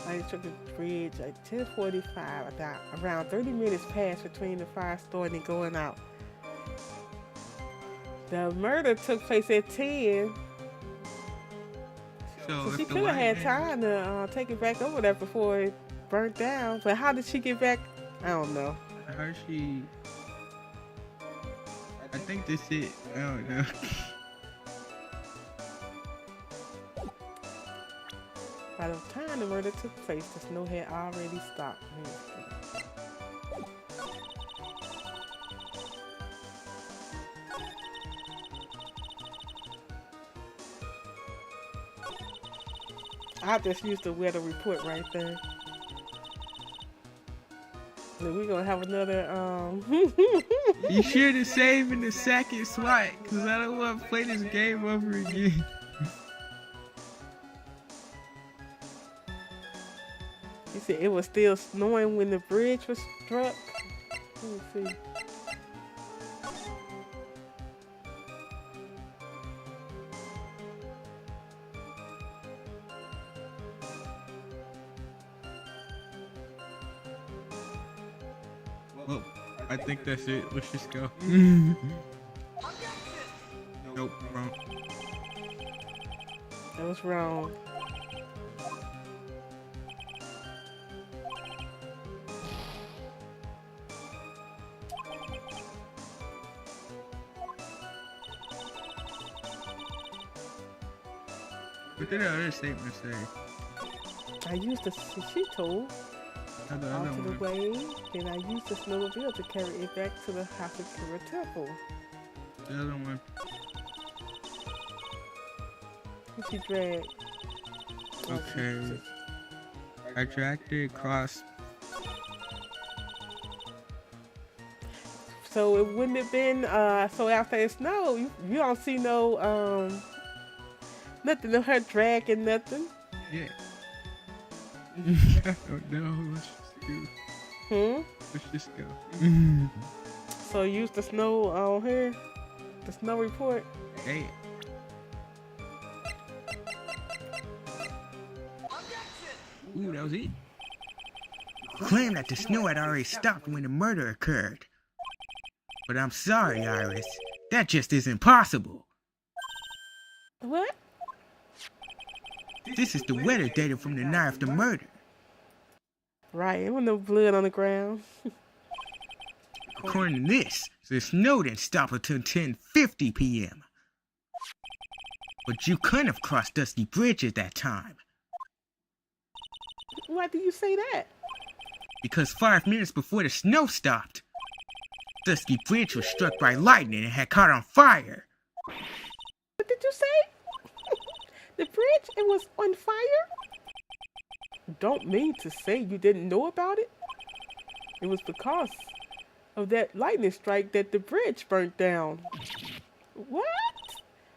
Speaker 1: Lightning struck the bridge at 10:45. Around 30 minutes passed between the fire starting and going out. The murder took place at 10. So she could have had time to take it back over there before it burnt down. But how did she get back? I don't know.
Speaker 2: I think that's it. I don't know.
Speaker 1: By the time the murder took place, the snow had already stopped. I just used the weather report right there. And we're gonna have another
Speaker 2: You should have saved in the second slot, cause I don't want to play this game over again.
Speaker 1: You said it was still snowing when the bridge was struck. Let me see.
Speaker 2: Well, I think that's it. Let's just go. Nope, wrong.
Speaker 1: That was wrong.
Speaker 2: What did the other statement say?
Speaker 1: I used the she told
Speaker 2: The other
Speaker 1: out to the
Speaker 2: one.
Speaker 1: way, then I used the snowmobile to carry it back to the Hasakura Temple.
Speaker 2: The other one.
Speaker 1: And she dragged.
Speaker 2: Okay. I dragged it across.
Speaker 1: So it wouldn't have been so after it snowed, you don't see no nothing of her dragging nothing.
Speaker 2: Yeah. I don't know. Let's just go.
Speaker 1: Hmm?
Speaker 2: Let's just go.
Speaker 1: So use the snow on here? The snow report?
Speaker 2: Hey. Ooh, that was it. Claim that the snow had already stopped when the murder occurred. But I'm sorry, Iris. That just isn't possible.
Speaker 1: What?
Speaker 2: This is the weather data from the night of the murder.
Speaker 1: Right, there was no blood on the ground.
Speaker 2: According to this, the snow didn't stop until 10:50 p.m. But you couldn't have crossed Dusty Bridge at that time.
Speaker 1: Why do you say that?
Speaker 2: Because 5 minutes before the snow stopped, Dusty Bridge was struck by lightning and had caught on fire.
Speaker 1: What did you say? The bridge, it was on fire? Don't mean to say you didn't know about it. It was because of that lightning strike that the bridge burnt down. What?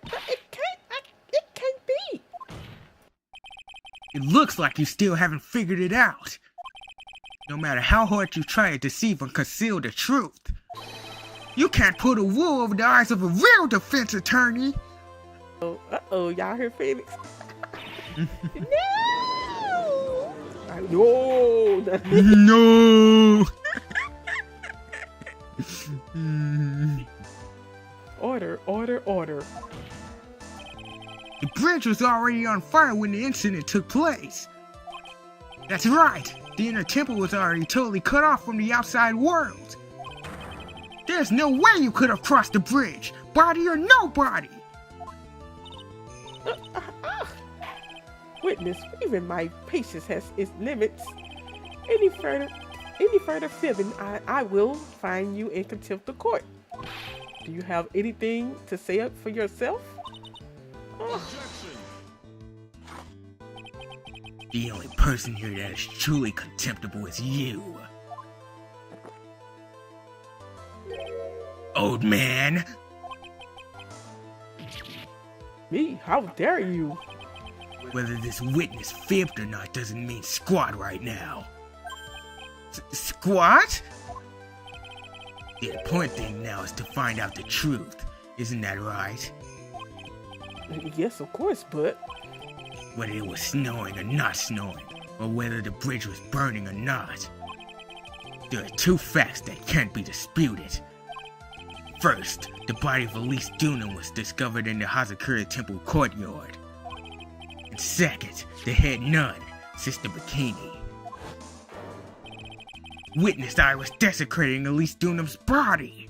Speaker 1: It can't be.
Speaker 2: It looks like you still haven't figured it out. No matter how hard you try to deceive and conceal the truth, you can't pull the wool over the eyes of a real defense attorney.
Speaker 1: Uh-oh, y'all hear Phoenix? No! No!
Speaker 2: No!
Speaker 1: Order, order, order.
Speaker 2: The bridge was already on fire when the incident took place. That's right. The inner temple was already totally cut off from the outside world. There's no way you could have crossed the bridge, body or nobody.
Speaker 1: Witness, even my patience has its limits. Any further fibbing, I will find you in contempt of court. Do you have anything to say up for yourself?
Speaker 3: Objection.
Speaker 2: The only person here that is truly contemptible is you. Old man.
Speaker 1: Me? How dare you?
Speaker 2: Whether this witness fibbed or not doesn't mean squat right now. Squat? The important thing now is to find out the truth. Isn't that right?
Speaker 1: Yes, of course, but...
Speaker 2: Whether it was snowing or not snowing, or whether the bridge was burning or not. There are two facts that can't be disputed. First, the body of Elise Dunham was discovered in the Hazakura Temple courtyard. And second, the head nun, Sister Bikini, witnessed Iris desecrating Elise Dunham's body.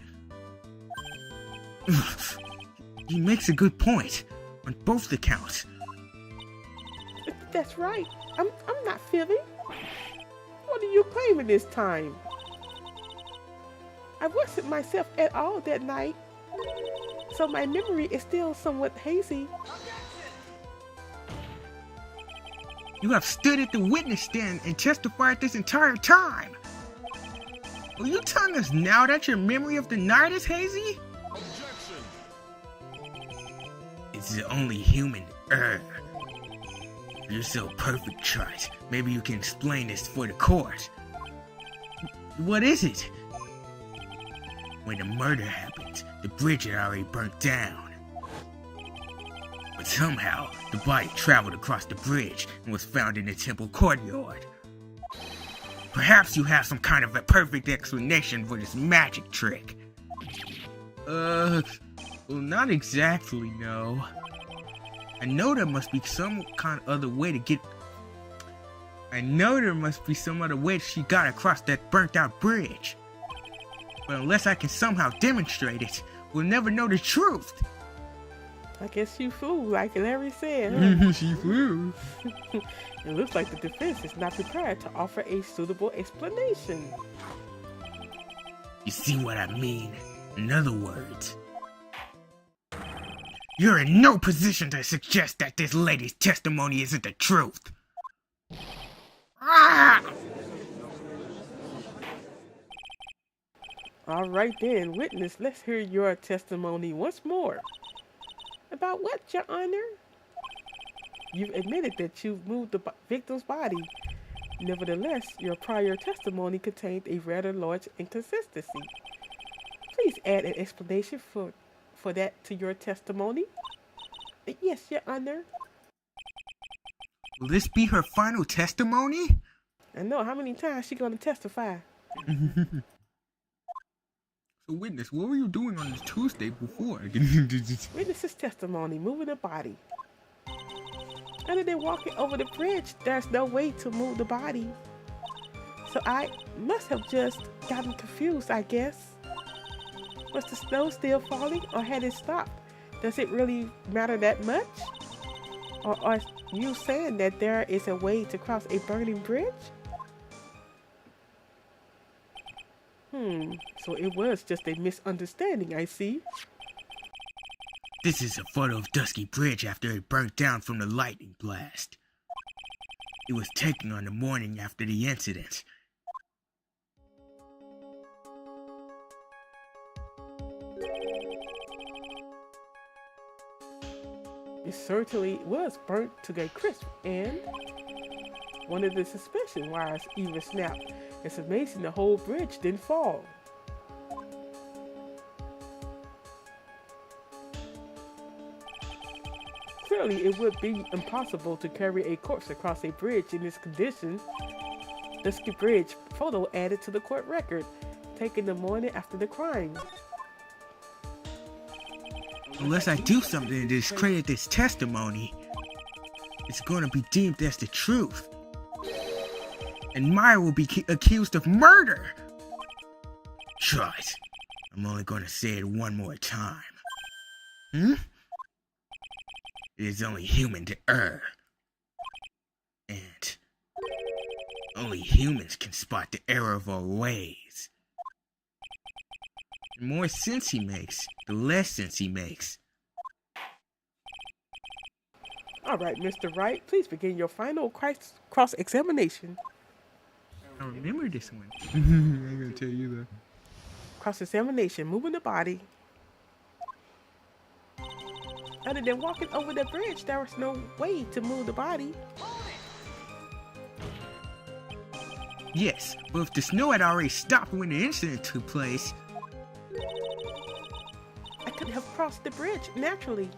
Speaker 2: He makes a good point, on both accounts.
Speaker 1: That's right. I'm not fibbing. What are you claiming this time? I wasn't myself at all that night, so my memory is still somewhat hazy.
Speaker 2: You have stood at the witness stand and testified this entire time. Are you telling us now that your memory of the night is hazy?
Speaker 3: Objection.
Speaker 2: It's the only human error. You're so perfect, Trot. Maybe you can explain this for the court. What is it? When the murder happened, the bridge had already burnt down. But somehow, the body traveled across the bridge and was found in the temple courtyard. Perhaps you have some kind of a perfect explanation for this magic trick. Well, not exactly, no. I know there must be some kind of other way she got across that burnt out bridge. But unless I can somehow demonstrate it, we'll never know the truth.
Speaker 1: I guess you fool, like Larry said, huh?
Speaker 2: She flew.
Speaker 1: It looks like the defense is not prepared to offer a suitable explanation.
Speaker 2: You see what I mean? In other words, you're in no position to suggest that this lady's testimony isn't the truth. Ah!
Speaker 1: All right then, witness, let's hear your testimony once more. About what, Your Honor? You've admitted that you've moved the victim's body Nevertheless, your prior testimony contained a rather large inconsistency. Please add an explanation for that to your testimony. Yes, Your Honor.
Speaker 2: Will this be her final testimony?
Speaker 1: I know. How many times she gonna testify?
Speaker 2: So, witness, what were you doing on this Tuesday before?
Speaker 1: Witness's testimony, moving the body. Other than walking over the bridge, there's no way to move the body. So I must have just gotten confused, I guess. Was the snow still falling or had it stopped? Does it really matter that much? Or are you saying that there is a way to cross a burning bridge? So it was just a misunderstanding, I see.
Speaker 2: This is a photo of Dusky Bridge after it burnt down from the lightning blast. It was taken on the morning after the incident.
Speaker 1: It certainly was burnt to a crisp, and one of the suspension wires even snapped. It's amazing the whole bridge didn't fall. Clearly, it would be impossible to carry a corpse across a bridge in this condition. Dusky Bridge photo added to the court record, taken the morning after the crime.
Speaker 2: Unless I do something to discredit this testimony, it's going to be deemed as the truth. And Maya will be accused of murder. Try it. I'm only going to say it one more time. It is only human to err. And only humans can spot the error of our ways. The more sense he makes, the less sense he makes.
Speaker 1: All right, Mr. Wright, please begin your final cross-examination.
Speaker 2: I remember this one. I'm going to tell you that.
Speaker 1: Cross-examination, moving the body. Other than walking over the bridge, there was no way to move the body.
Speaker 2: Yes, but if the snow had already stopped when the incident took place,
Speaker 1: I could have crossed the bridge naturally.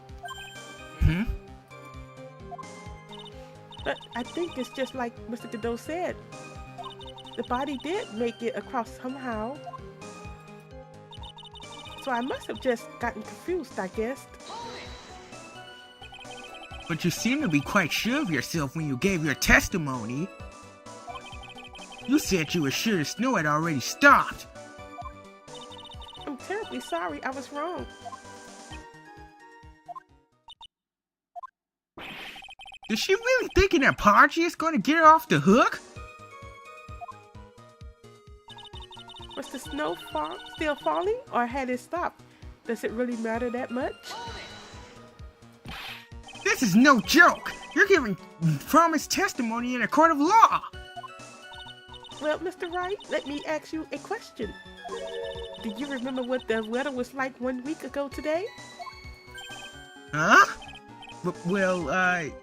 Speaker 1: But I think it's just like Mr. Godot said. The body did make it across somehow. So I must have just gotten confused, I guess.
Speaker 2: but you seem to be quite sure of yourself when you gave your testimony. You said you were sure the snow had already stopped.
Speaker 1: I'm terribly sorry, I was wrong.
Speaker 2: Is she really thinking that Podgy is going to get her off the hook?
Speaker 1: Was the snow still falling, or had it stopped? Does it really matter that much?
Speaker 2: This is no joke. You're giving promised testimony in a court of law.
Speaker 1: Well, Mr. Wright, let me ask you a question. Do you remember what the weather was like 1 week ago today?
Speaker 2: Huh? Well,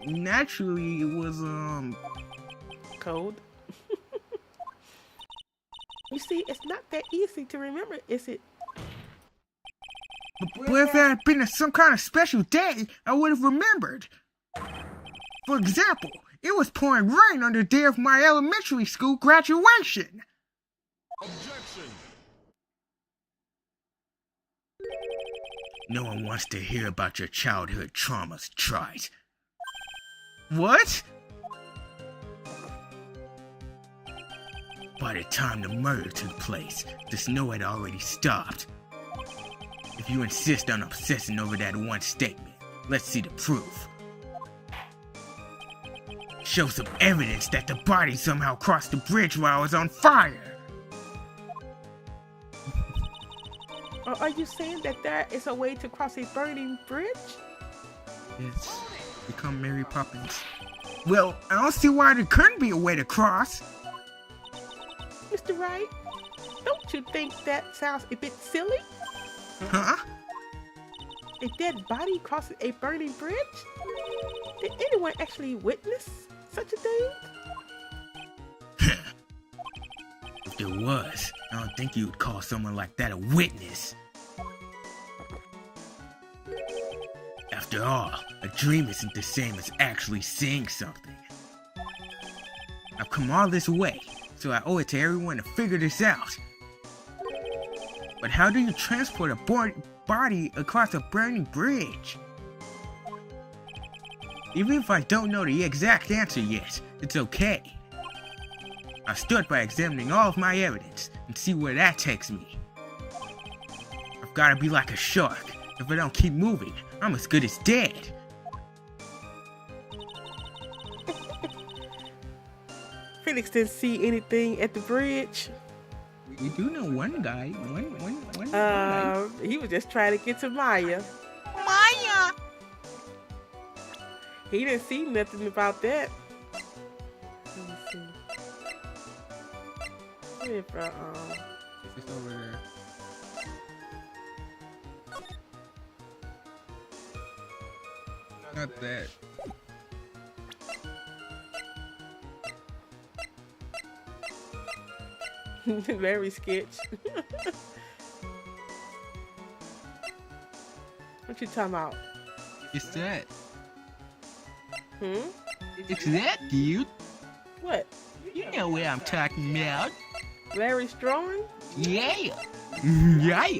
Speaker 2: naturally it was,
Speaker 1: Cold. You see, it's not that easy to remember, is it?
Speaker 2: But if it had been some kind of special day, I would have remembered. For example, it was pouring rain on the day of my elementary school graduation.
Speaker 3: Objection!
Speaker 2: No one wants to hear about your childhood traumas, Trite. What? By the time the murder took place, the snow had already stopped. If you insist on obsessing over that one statement, let's see the proof. Show some evidence that the body somehow crossed the bridge while it was on fire.
Speaker 1: Or are you saying that there is a way to cross a burning bridge?
Speaker 2: Yes, become Mary Poppins. Well, I don't see why there couldn't be a way to cross.
Speaker 1: Mr. Wright, don't you think that sounds a bit silly?
Speaker 2: Huh?
Speaker 1: A dead body crossing a burning bridge? Did anyone actually witness such a thing?
Speaker 2: If there was, I don't think you would call someone like that a witness. After all, a dream isn't the same as actually seeing something. I've come all this way, so I owe it to everyone to figure this out. But how do you transport a body across a burning bridge? Even if I don't know the exact answer yet, it's okay. I'll start by examining all of my evidence and see where that takes me. I've gotta be like a shark. If I don't keep moving, I'm as good as dead.
Speaker 1: Felix didn't see anything at the bridge.
Speaker 2: We do know one guy. One guy.
Speaker 1: He was just trying to get to Maya.
Speaker 2: Maya!
Speaker 1: He didn't see nothing about that. Let me see. Where from?
Speaker 2: It's over there. Not that.
Speaker 1: Very sketch. What you talking about?
Speaker 2: It's that.
Speaker 1: Hmm?
Speaker 2: It's that, dude.
Speaker 1: What?
Speaker 2: You know what I'm talking about.
Speaker 1: Larry Strong?
Speaker 2: Yeah. Yeah.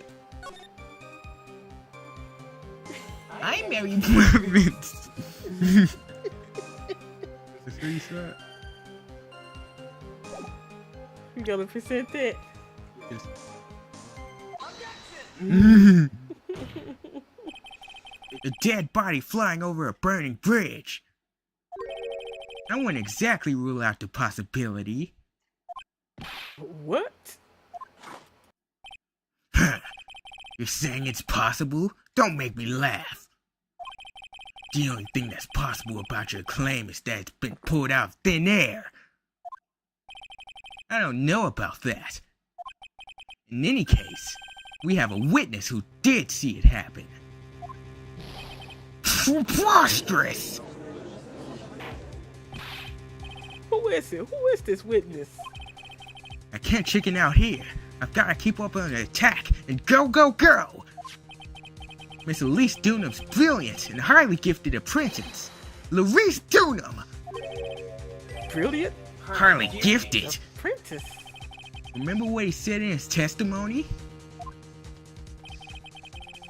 Speaker 2: I'm Mary Poppins. That's what you said.
Speaker 1: You gonna present that?
Speaker 2: Yes. A dead body flying over a burning bridge. I wouldn't exactly rule out the possibility.
Speaker 1: What?
Speaker 2: You're saying it's possible? Don't make me laugh. The only thing that's possible about your claim is that it's been pulled out of thin air. I don't know about that. In any case, we have a witness who did see it happen. Preposterous!
Speaker 1: Who is it? Who is this witness?
Speaker 2: I can't chicken out here. I've got to keep up on the attack and go, go, go! Miss Elise Dunham's brilliant and highly gifted apprentice, Larice Dunham!
Speaker 1: Brilliant?
Speaker 2: Highly gifted?
Speaker 1: Apprentice?
Speaker 2: Remember what he said in his testimony?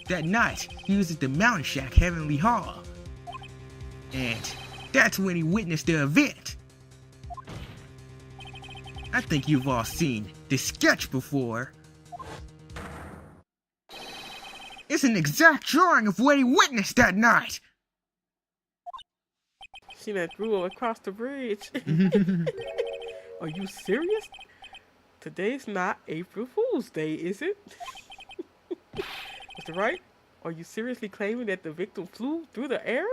Speaker 2: That night, he was at the Mountain Shack Heavenly Hall. And that's when he witnessed the event. I think you've all seen this sketch before. It's an exact drawing of what he witnessed that night.
Speaker 1: She done threw her across the bridge. Are you serious? Today's not April Fool's Day, is it? Mr. Wright, are you seriously claiming that the victim flew through the air?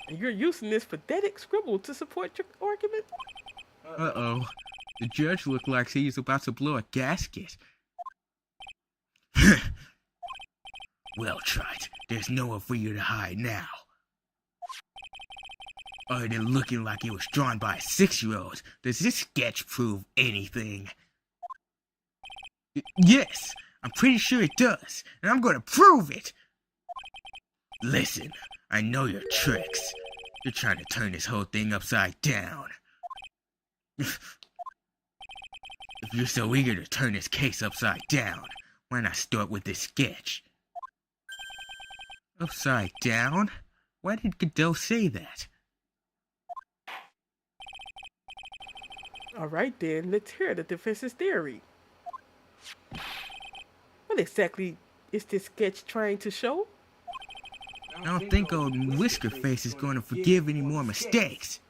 Speaker 1: And you're using this pathetic scribble to support your argument?
Speaker 2: Uh-oh. The judge looked like he's about to blow a gasket. Well, Trite, there's nowhere for you to hide now. Other than looking like it was drawn by a 6-year-old, does this sketch prove anything? Yes, I'm pretty sure it does, and I'm gonna prove it! Listen, I know your tricks. You're trying to turn this whole thing upside down. If you're so eager to turn this case upside down, why not start with this sketch? Upside down? Why did Godot say that?
Speaker 1: All right then, let's hear the defense's theory. What exactly is this sketch trying to show?
Speaker 2: I don't think old Whiskerface is going to forgive any more mistakes.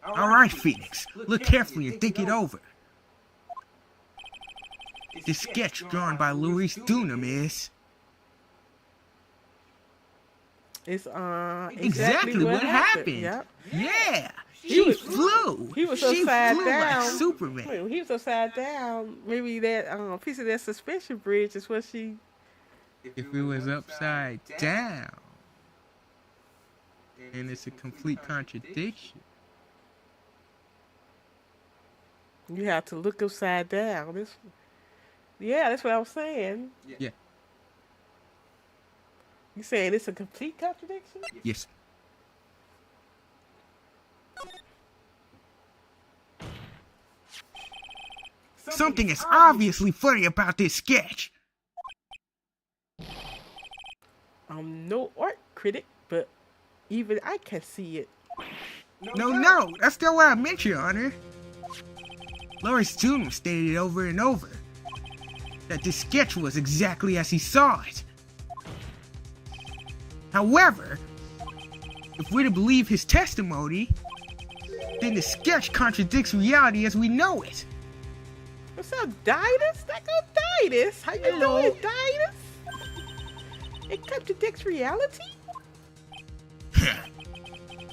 Speaker 2: Alright, Phoenix, look carefully and think it over. This sketch drawn by Louise Dunham is...
Speaker 1: It's
Speaker 2: exactly what happened.
Speaker 1: Yep.
Speaker 2: Yeah, she flew.
Speaker 1: He was
Speaker 2: she
Speaker 1: upside
Speaker 2: flew
Speaker 1: down.
Speaker 2: like Superman.
Speaker 1: Wait, he was upside down. Maybe that piece of that suspension bridge is what she...
Speaker 2: If it was upside down, then it's a complete contradiction.
Speaker 1: You have to look upside down. Yeah, that's what I was saying.
Speaker 2: Yeah.
Speaker 1: You saying it's a complete contradiction?
Speaker 2: Yes. Something is obviously funny about this sketch.
Speaker 1: I'm no art critic, but even I can see it.
Speaker 2: No, that's not what I meant, Your Honor. Lawrence Jr. stated over and over that this sketch was exactly as he saw it. However, if we're to believe his testimony, then the sketch contradicts reality as we know it.
Speaker 1: What's up, Didas? That go Didas. How you doing, Didas? It contradicts reality?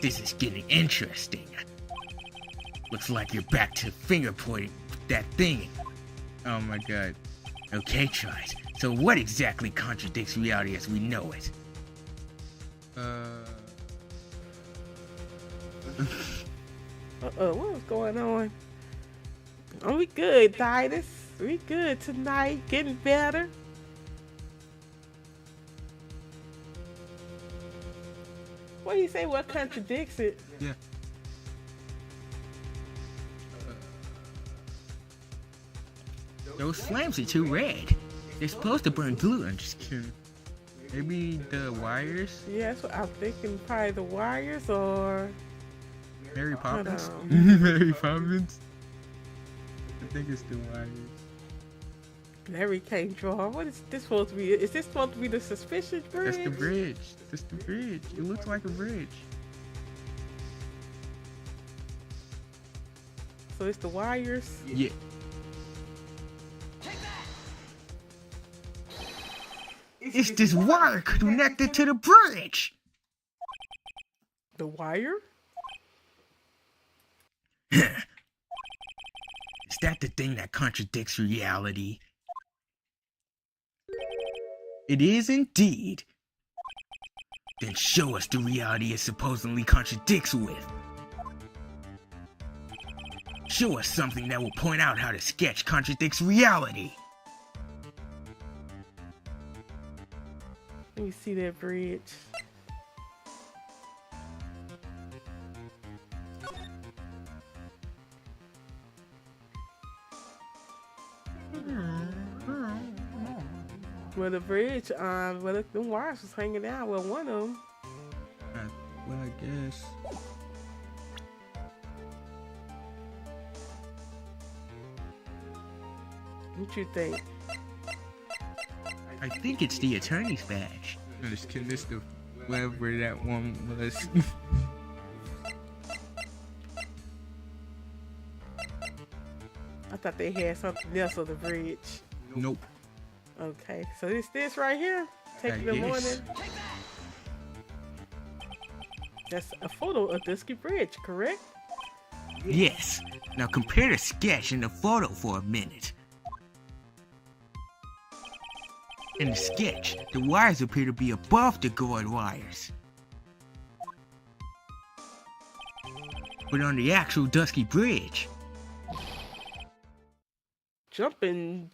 Speaker 2: This is getting interesting. Looks like you're back to finger pointing with that thing. Oh my god. Okay, Trice. So what exactly contradicts reality as we know it?
Speaker 1: What's going on? Oh, we good, Didas. We good tonight. Getting better. What do you say? What contradicts it?
Speaker 2: Yeah. Those flames are too red. They're supposed to burn blue. I'm just kidding. Maybe the wires?
Speaker 1: Yeah, that's what I'm thinking. Probably the wires or
Speaker 2: Mary Poppins?
Speaker 1: on.
Speaker 2: Mary Poppins? I think it's the wires.
Speaker 1: Larry can't draw. What is this supposed to be? Is this supposed to be the suspicious bridge?
Speaker 2: That's the bridge. That's the bridge. It looks like a bridge.
Speaker 1: So it's the wires.
Speaker 2: Yeah. It's this wire connected to the bridge.
Speaker 1: The wire?
Speaker 2: Is that the thing that contradicts reality? It is indeed. Then show us the reality it supposedly contradicts with. Show us something that will point out how the sketch contradicts reality.
Speaker 1: Let me see that bridge. Well, the bridge, well, the wires was hanging out. Well, one of them.
Speaker 2: Well, I guess.
Speaker 1: What you think?
Speaker 2: I think it's the attorney's badge. I'm just kidding. This the whatever that one was.
Speaker 1: I thought they had something else on the bridge.
Speaker 2: Nope.
Speaker 1: Okay, so it's this right here. Taking the
Speaker 2: Yes.
Speaker 1: morning. That's a photo of Dusky Bridge, correct?
Speaker 2: Yes. Now compare the sketch and the photo for a minute. In the sketch, the wires appear to be above the guard wires. But on the actual Dusky Bridge,
Speaker 1: Jumping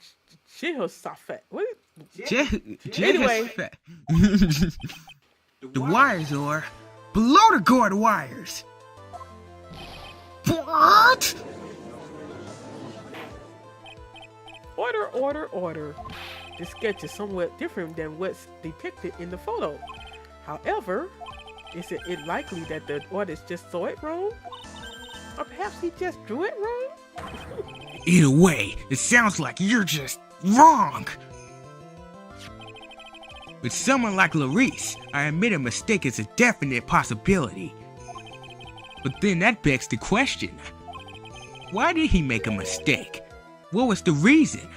Speaker 1: Jehoshaphat. What?
Speaker 2: anyway, the wires are below the guard wires. What?
Speaker 1: Order. The sketch is somewhat different than what's depicted in the photo. However, is it likely that the artist just saw it wrong? Or perhaps he just drew it wrong?
Speaker 2: Either way, it sounds like you're just wrong. With someone like Larice, I admit a mistake is a definite possibility. But then that begs the question, why did he make a mistake? What was the reason?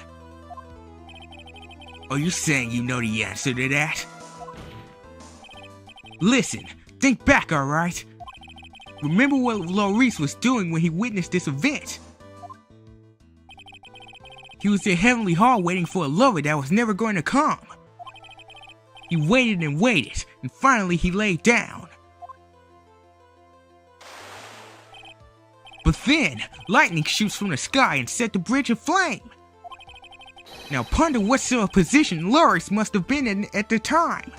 Speaker 2: Are you saying you know the answer to that? Listen, think back, alright? Remember what Larice was doing when he witnessed this event? He was in Heavenly Hall waiting for a lover that was never going to come. He waited and waited, and finally he laid down. But then, lightning shoots from the sky and set the bridge aflame. Now ponder what sort of position Loris must have been in at the time.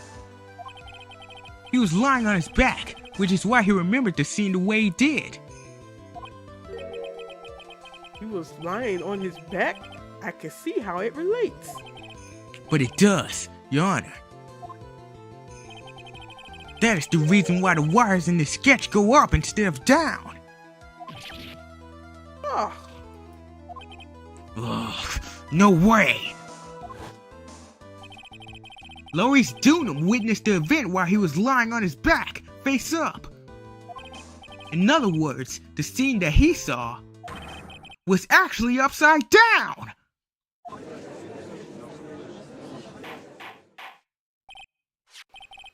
Speaker 2: He was lying on his back, which is why he remembered the scene the way he did.
Speaker 1: He was lying on his back? I can see how it relates.
Speaker 2: But it does, Your Honor. That is the reason why the wires in this sketch go up instead of down.
Speaker 1: Oh.
Speaker 2: Ugh, no way! Loris Dunham witnessed the event while he was lying on his back, face up. In other words, the scene that he saw was actually upside down!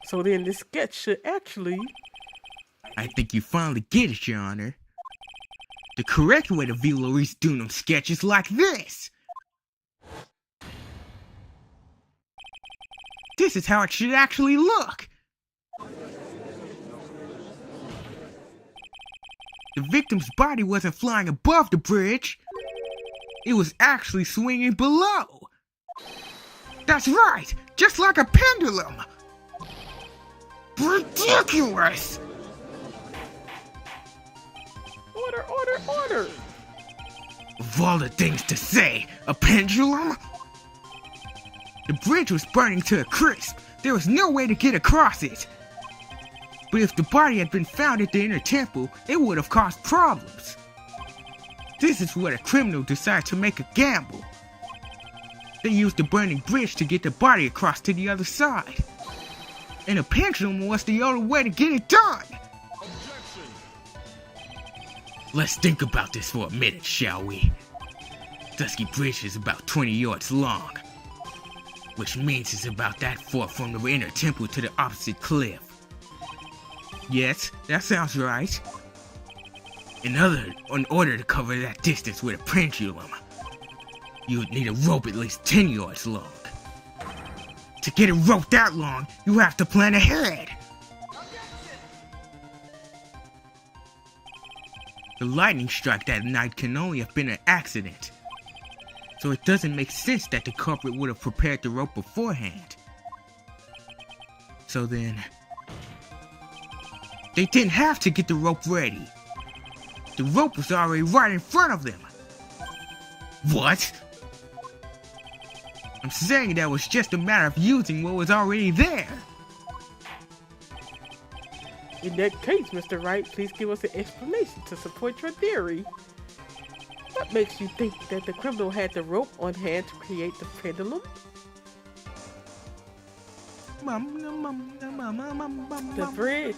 Speaker 1: So then this sketch should actually...
Speaker 2: I think you finally get it, Your Honor. The correct way to view Loris Dunham's sketch is like this. This is how it should actually look. The victim's body wasn't flying above the bridge. It was actually swinging below. That's right, just like a pendulum. Ridiculous!
Speaker 1: Order, order, order!
Speaker 2: Of all the things to say, a pendulum? The bridge was burning to a crisp. There was no way to get across it. But if the body had been found at the inner temple, it would have caused problems. This is where a criminal decided to make a gamble. They used the burning bridge to get the body across to the other side. And a pendulum was the only way to get it done.
Speaker 3: Objection.
Speaker 2: Let's think about this for a minute, shall we? Dusky Bridge is about 20 yards long, which means it's about that far from the inner temple to the opposite cliff. Yes, that sounds right. In order to cover that distance with a pendulum, you would need a rope at least 10 yards long. To get a rope that long, you have to plan ahead. The lightning strike that night can only have been an accident, so it doesn't make sense that the culprit would have prepared the rope beforehand. So then, they didn't have to get the rope ready. The rope was already right in front of them. What? I'm saying that was just a matter of using what was already there.
Speaker 1: In that case, Mr. Wright, please give us an explanation to support your theory. What makes you think that the criminal had the rope on hand to create the pendulum? The bridge.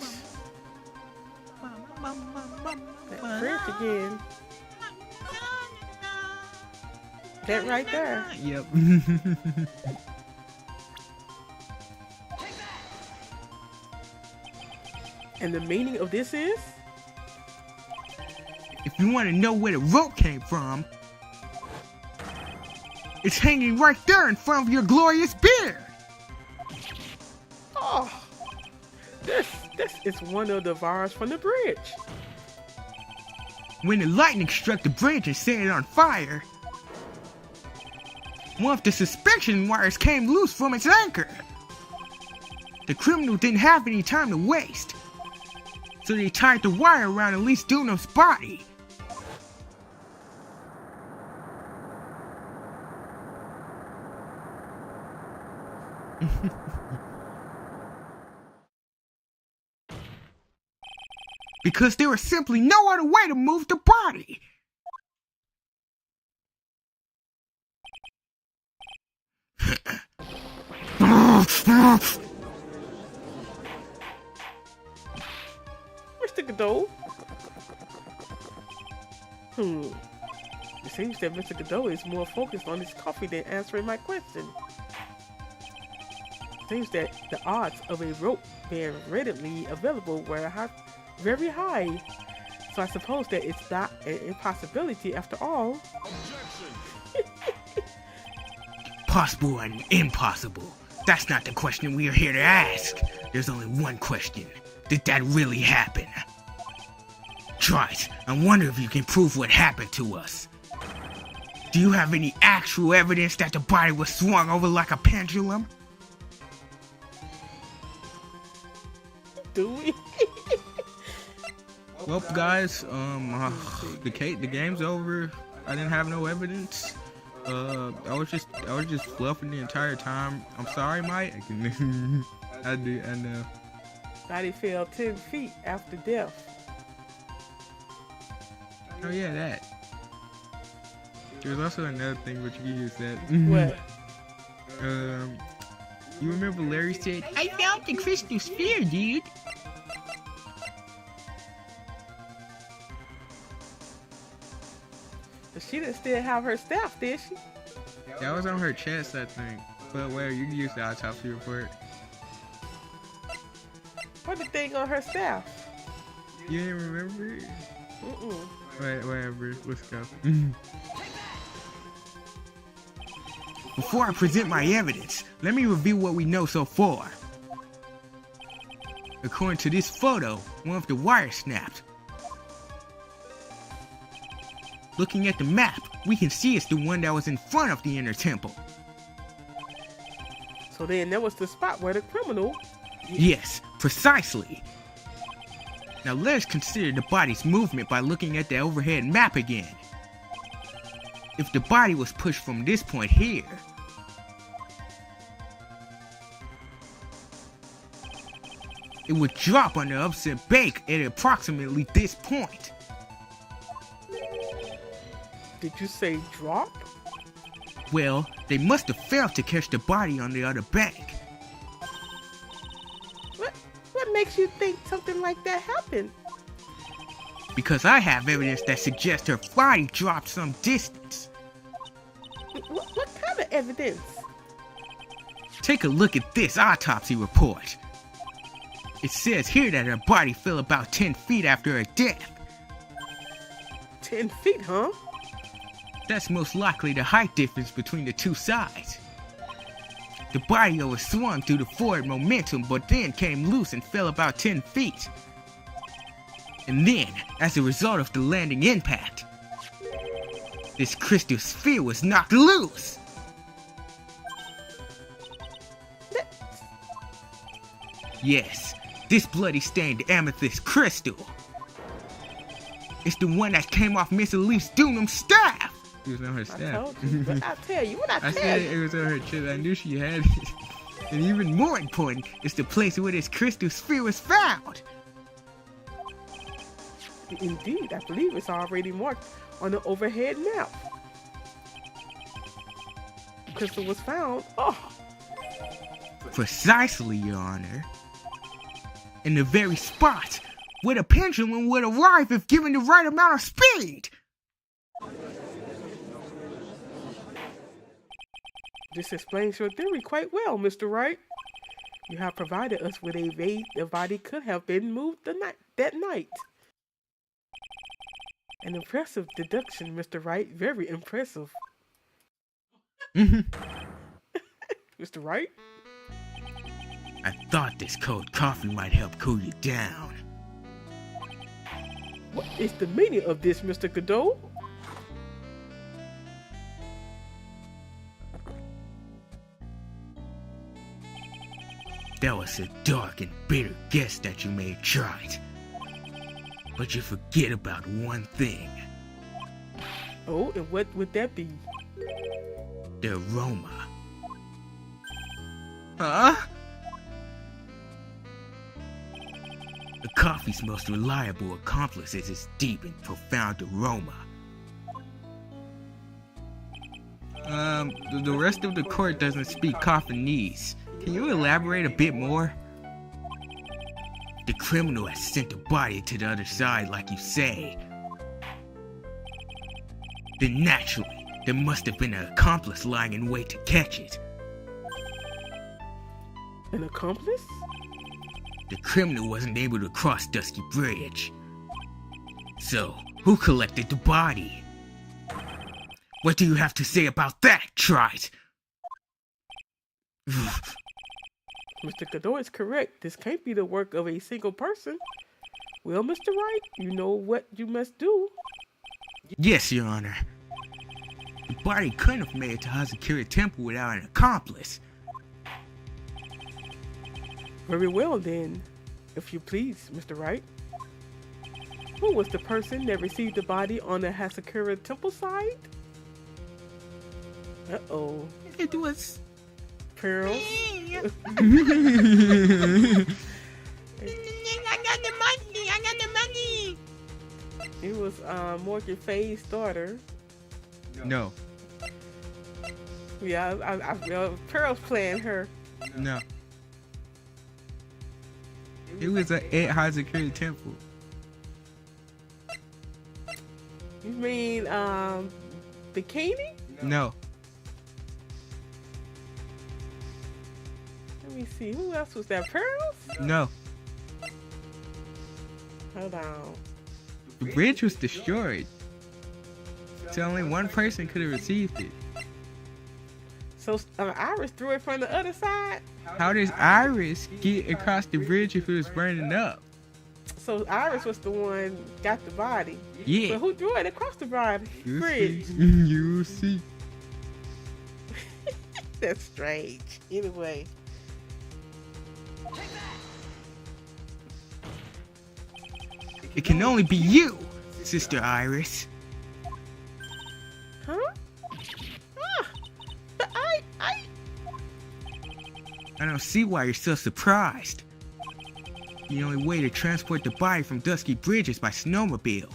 Speaker 1: That bridge again. That right there.
Speaker 2: Yep.
Speaker 1: And the meaning of this is?
Speaker 2: If you want to know where the rope came from, it's hanging right there in front of your glorious beard.
Speaker 1: Oh, this is one of the wires from the bridge.
Speaker 2: When the lightning struck the bridge and set it on fire, one of the suspension wires came loose from its anchor. The criminal didn't have any time to waste, so they tied the wire around Elise Dunham's body. Because there was simply no other way to move the body.
Speaker 1: Mr. Godot? It seems that Mr. Godot is more focused on his coffee than answering my question. It seems that the odds of a rope being readily available were very high. So I suppose that it's not an impossibility after all.
Speaker 3: Objection.
Speaker 2: Possible and impossible. That's not the question we are here to ask. There's only one question. Did that really happen? Trite, I wonder if you can prove what happened to us. Do you have any actual evidence that the body was swung over like a pendulum?
Speaker 1: Do we?
Speaker 2: Well, guys, the game's over. I didn't have no evidence. I was just fluffing the entire time. I'm sorry, Mike. I know.
Speaker 1: Body fell 10 feet after death.
Speaker 2: Oh yeah, that. There's also another thing which you use that.
Speaker 1: What?
Speaker 2: You remember Larry said, "I found the crystal sphere, dude."
Speaker 1: But she didn't still have her staff, did she?
Speaker 2: That was on her chest, I think. But well, you can use the autopsy report.
Speaker 1: What the thing on her staff?
Speaker 2: You didn't remember?
Speaker 1: Mm-mm.
Speaker 2: Right, whatever. Let's go. Before I present my evidence, let me review what we know so far. According to this photo, one of the wires snapped. Looking at the map, we can see it's the one that was in front of the inner temple.
Speaker 1: So then that was the spot where the criminal...
Speaker 2: Yes, precisely. Now let's consider the body's movement by looking at the overhead map again. If the body was pushed from this point here, it would drop on the upset bank at approximately this point.
Speaker 1: Did you say drop?
Speaker 2: Well, they must have failed to catch the body on the other bank.
Speaker 1: What makes you think something like that happened?
Speaker 2: Because I have evidence that suggests her body dropped some distance.
Speaker 1: What kind of evidence?
Speaker 2: Take a look at this autopsy report. It says here that her body fell about 10 feet after her death.
Speaker 1: 10 feet, huh?
Speaker 2: That's most likely the height difference between the two sides. The body was swung through the forward momentum, but then came loose and fell about 10 feet. And then, as a result of the landing impact, this crystal sphere was knocked loose. Yes, this bloody stained amethyst crystal. It's the one that came off Miss Elise Dunham's staff. It was on her staff.
Speaker 1: I told you, but I tell you, what I
Speaker 2: I
Speaker 1: tell
Speaker 2: said
Speaker 1: you.
Speaker 2: it was on her chest. I knew she had it. And even more important, it's the place where this crystal sphere was found.
Speaker 1: Indeed, I believe it's already marked on the overhead map. Crystal was found. Oh,
Speaker 2: Precisely, Your Honor. In the very spot where the pendulum would arrive if given the right amount of speed.
Speaker 1: this explains your theory quite well, Mr. Wright. You have provided us with a way the body could have been moved that night. An impressive deduction, Mr. Wright. Very impressive. Mr. Wright?
Speaker 2: I thought this cold coffee might help cool you down.
Speaker 1: What is the meaning of this, Mr. Godot?
Speaker 2: That was a dark and bitter guess that you made, Trite. But you forget about one thing.
Speaker 1: Oh, and what would that be?
Speaker 2: The aroma. Huh? The coffee's most reliable accomplice is its deep and profound aroma. The rest of the court doesn't speak Coffinese. Can you elaborate a bit more? The criminal has sent the body to the other side, like you say. Then naturally, there must have been an accomplice lying in wait to catch it.
Speaker 1: An accomplice?
Speaker 2: The criminal wasn't able to cross Dusty Bridge. So, who collected the body? What do you have to say about that, Trite?
Speaker 1: Mr. Godot is correct. This can't be the work of a single person. Well, Mr. Wright, you know what you must do.
Speaker 2: Yes, Your Honor. The body couldn't have made it to Hazakura Temple without an accomplice.
Speaker 1: Very well then, if you please, Mr. Wright. Who was the person that received the body on the Hasakura Temple site? Uh-oh.
Speaker 2: It was...
Speaker 1: Pearls.
Speaker 2: I got the money!
Speaker 1: It was Morgan Faye's daughter.
Speaker 2: No.
Speaker 1: Yeah, Pearl's playing her.
Speaker 2: No. It was at Hazakura Temple.
Speaker 1: You mean Bikini?
Speaker 2: No.
Speaker 1: Let me see. Who else was that? Pearls?
Speaker 2: No.
Speaker 1: Hold on.
Speaker 2: The bridge was destroyed. So only one person could have received it.
Speaker 1: So Iris threw it from the other side?
Speaker 2: How does Iris get across the bridge if it was burning up?
Speaker 1: So Iris was the one got the body.
Speaker 2: Yeah.
Speaker 1: But who threw it across the bridge? Bridge.
Speaker 2: You see.
Speaker 1: That's strange. Anyway.
Speaker 2: It can only be you, Sister Iris.
Speaker 1: Huh? But I
Speaker 2: I don't see why you're so surprised. The only way to transport the body from Dusky Bridge is by snowmobile.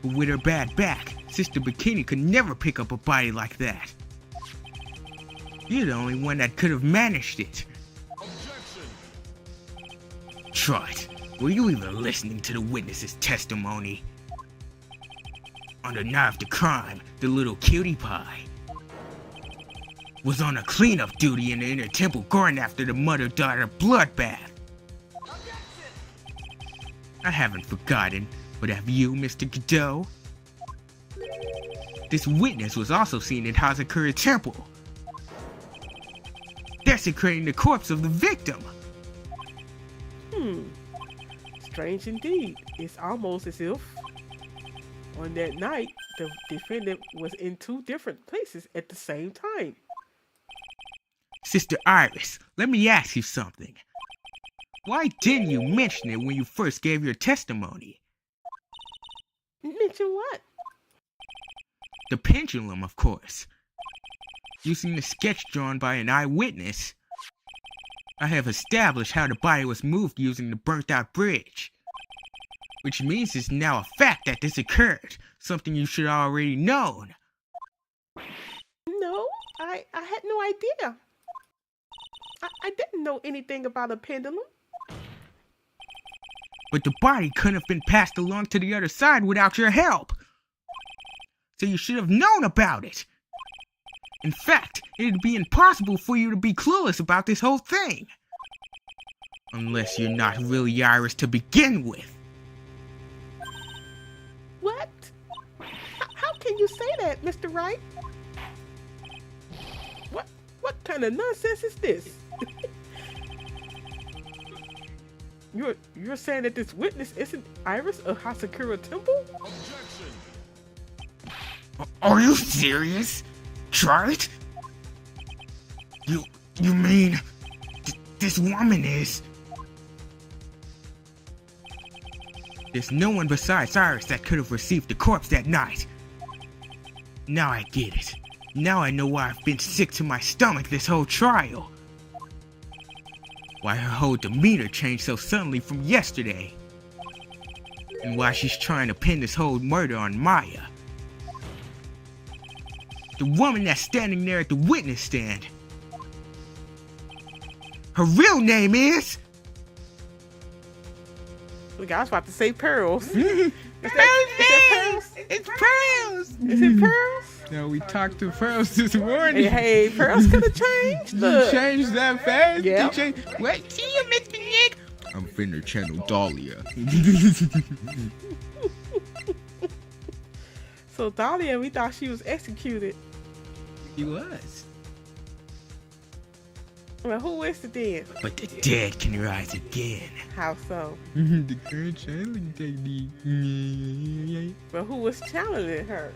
Speaker 2: But with her bad back, Sister Bikini could never pick up a body like that. You're the only one that could have managed it.
Speaker 3: Objection.
Speaker 2: Trot, were you even listening to the witness's testimony? On the night of the crime, the little cutie pie was on a cleanup duty in the inner temple guarding after the mother-daughter bloodbath. I haven't forgotten, but have you, Mr. Godot? This witness was also seen at Hazakura Temple, desecrating the corpse of the victim.
Speaker 1: Strange indeed. It's almost as if on that night the defendant was in two different places at the same time.
Speaker 2: Sister Iris, let me ask you something. Why didn't you mention it when you first gave your testimony?
Speaker 1: Mention what?
Speaker 2: The pendulum, of course. Using the sketch drawn by an eyewitness, I have established how the body was moved using the burnt-out bridge. Which means it's now a fact that this occurred, something you should have already known.
Speaker 1: No, I had no idea. I didn't know anything about a pendulum.
Speaker 2: But the body couldn't have been passed along to the other side without your help. So you should have known about it. In fact, it'd be impossible for you to be clueless about this whole thing. Unless you're not really Iris to begin with.
Speaker 1: What? How can you say that, Mr. Wright? What kind of nonsense is this? You're saying that this witness isn't Iris of Hasakura Temple?
Speaker 3: Objection.
Speaker 2: Are you serious? Try it? You mean this woman is? There's no one besides Iris that could have received the corpse that night. Now I get it. Now I know why I've been sick to my stomach this whole trial. Why her whole demeanor changed so suddenly from yesterday. And why she's trying to pin this whole murder on Maya. The woman that's standing there at the witness stand. Her real name is...
Speaker 1: Look, I was about to say Pearls.
Speaker 2: Pearls! It's Pearls!
Speaker 1: Is it Pearls?
Speaker 2: No, we talked to Pearls this morning.
Speaker 1: Hey, Pearls could have changed.
Speaker 2: You
Speaker 1: Look.
Speaker 2: changed that fast?
Speaker 1: Yep.
Speaker 2: You changed... What? See you, Mr. Nick? I'm finna channel Dahlia.
Speaker 1: So Dahlia, we thought she was executed.
Speaker 2: He was.
Speaker 1: Well, who is it then?
Speaker 2: But the dead can rise again.
Speaker 1: How so?
Speaker 2: The current channeling technique.
Speaker 1: Well, who was challenging her?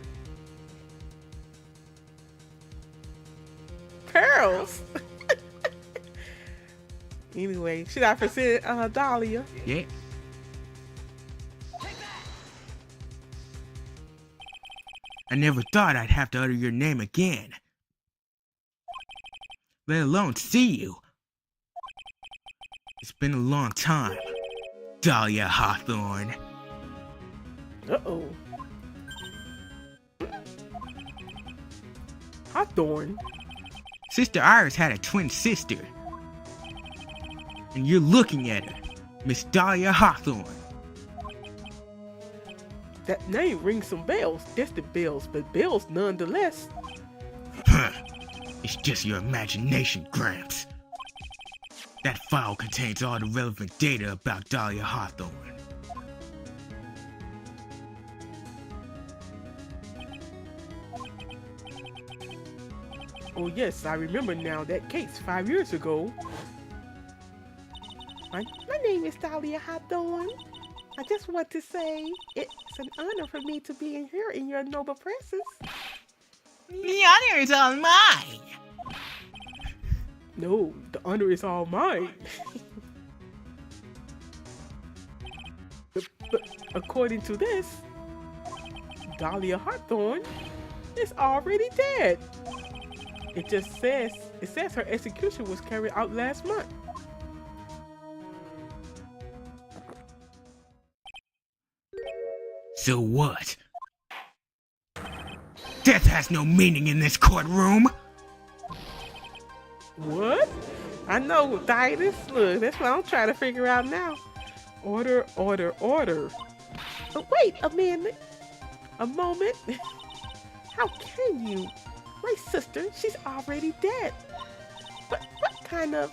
Speaker 1: Pearls. Anyway, should I present Dahlia?
Speaker 2: Yeah. I never thought I'd have to utter your name again. Let alone see you. It's been a long time, Dahlia Hawthorne.
Speaker 1: Uh-oh. Hawthorne?
Speaker 2: Sister Iris had a twin sister. And you're looking at her, Miss Dahlia Hawthorne.
Speaker 1: That name rings some bells. Distant bells, but bells nonetheless.
Speaker 2: Huh. It's just your imagination, Gramps. That file contains all the relevant data about Dahlia Hawthorne.
Speaker 1: Oh yes, I remember now that case 5 years ago. My name is Dahlia Hawthorne. I just want to say it's an honor for me to be in here in your noble presence.
Speaker 2: The honor is all mine.
Speaker 1: No, the honor is all mine. but according to this, Dahlia Hawthorne is already dead. It says her execution was carried out last month.
Speaker 2: So what? Death has no meaning in this courtroom.
Speaker 1: What? I know, Titus. Look, that's what I'm trying to figure out now. Order, order, order. Oh, wait a minute. A moment. How can you? My sister, she's already dead. What kind of...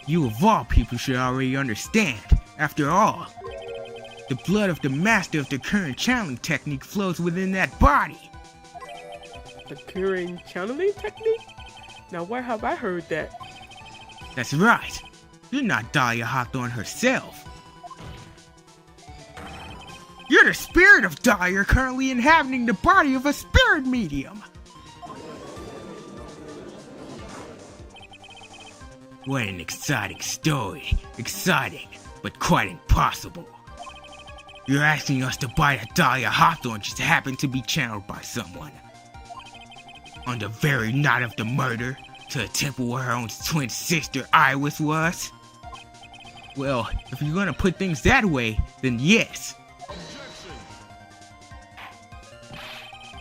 Speaker 2: You of all people should already understand. After all, the blood of the master of the current channeling technique flows within that body.
Speaker 1: The current channeling technique? Now where have I heard that?
Speaker 2: That's right. You're not Dahlia Hawthorne herself. You're the spirit of Dahlia currently inhabiting the body of a spirit medium. What an exciting story. Exciting, but quite impossible. You're asking us to buy that Dahlia Hawthorne just happened to be channeled by someone. On the very night of the murder, to a temple where her own twin sister Iris was? Well, if you're gonna put things that way, then yes.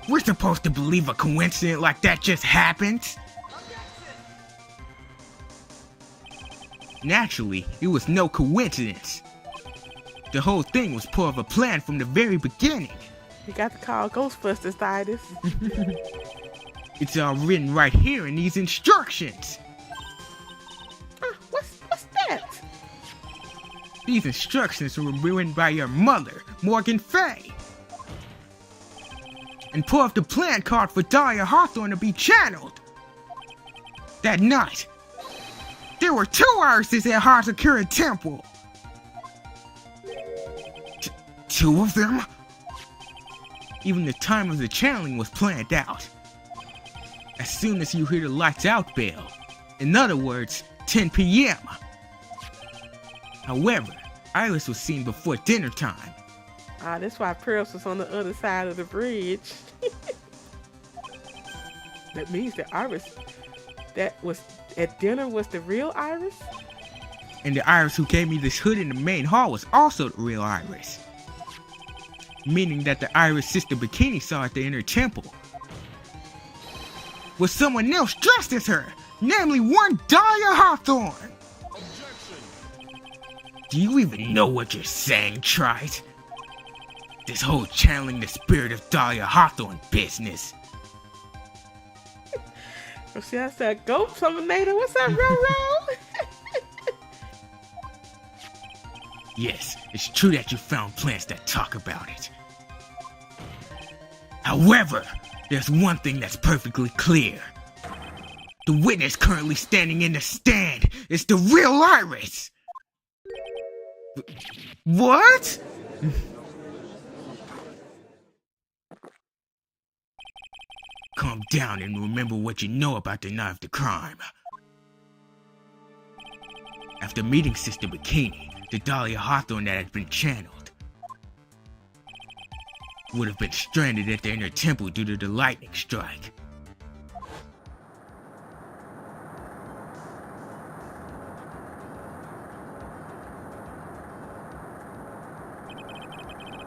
Speaker 2: We're supposed to believe a coincidence like that just happens? Naturally, it was no coincidence. The whole thing was part of a plan from the very beginning.
Speaker 1: You got to call Ghostbusters, Titus.
Speaker 2: It's all written right here in these instructions.
Speaker 1: What's that?
Speaker 2: These instructions were written by your mother, Morgan Fay. And part of the plan called for Dahlia Hawthorne to be channeled. That night, there were 2 Irises at Harzakura Temple. 2 of them? Even the time of the channeling was planned out. As soon as you hear the lights out bell. In other words, 10 p.m. However, Iris was seen before dinner time.
Speaker 1: That's why Pearls was on the other side of the bridge. That means that Iris that was at dinner was the real Iris?
Speaker 2: And the Iris who gave me this hood in the main hall was also the real Iris. Meaning that the Iris Sister Bikini saw at the inner temple was someone else dressed as her, namely one Dahlia Hawthorne. Do you even know what you're saying, Trite? This whole channeling the spirit of Dahlia Hawthorne business.
Speaker 1: Oh, see, I said, go, Summonator. What's up, Roro?
Speaker 2: Yes, it's true that you found plants that talk about it. However, There's one thing that's perfectly clear. The witness currently standing in the stand is the real Iris! What? Calm down and remember what you know about the night of the crime. After meeting Sister Bikini, the Dahlia Hawthorne that had been channeled would have been stranded at the inner temple due to the lightning strike.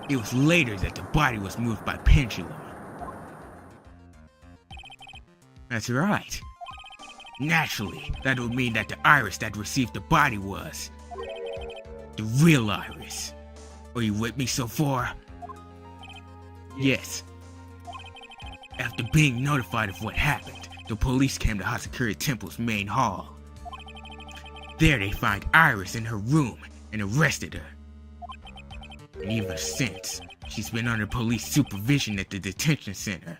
Speaker 2: It was later that the body was moved by pendulum. That's right. Naturally, that would mean that the Iris that received the body was the real Iris. Are you with me so far? Yes. After being notified of what happened, the police came to Hasakura Temple's main hall. There they find Iris in her room and arrested her. And ever since, she's been under police supervision at the detention center.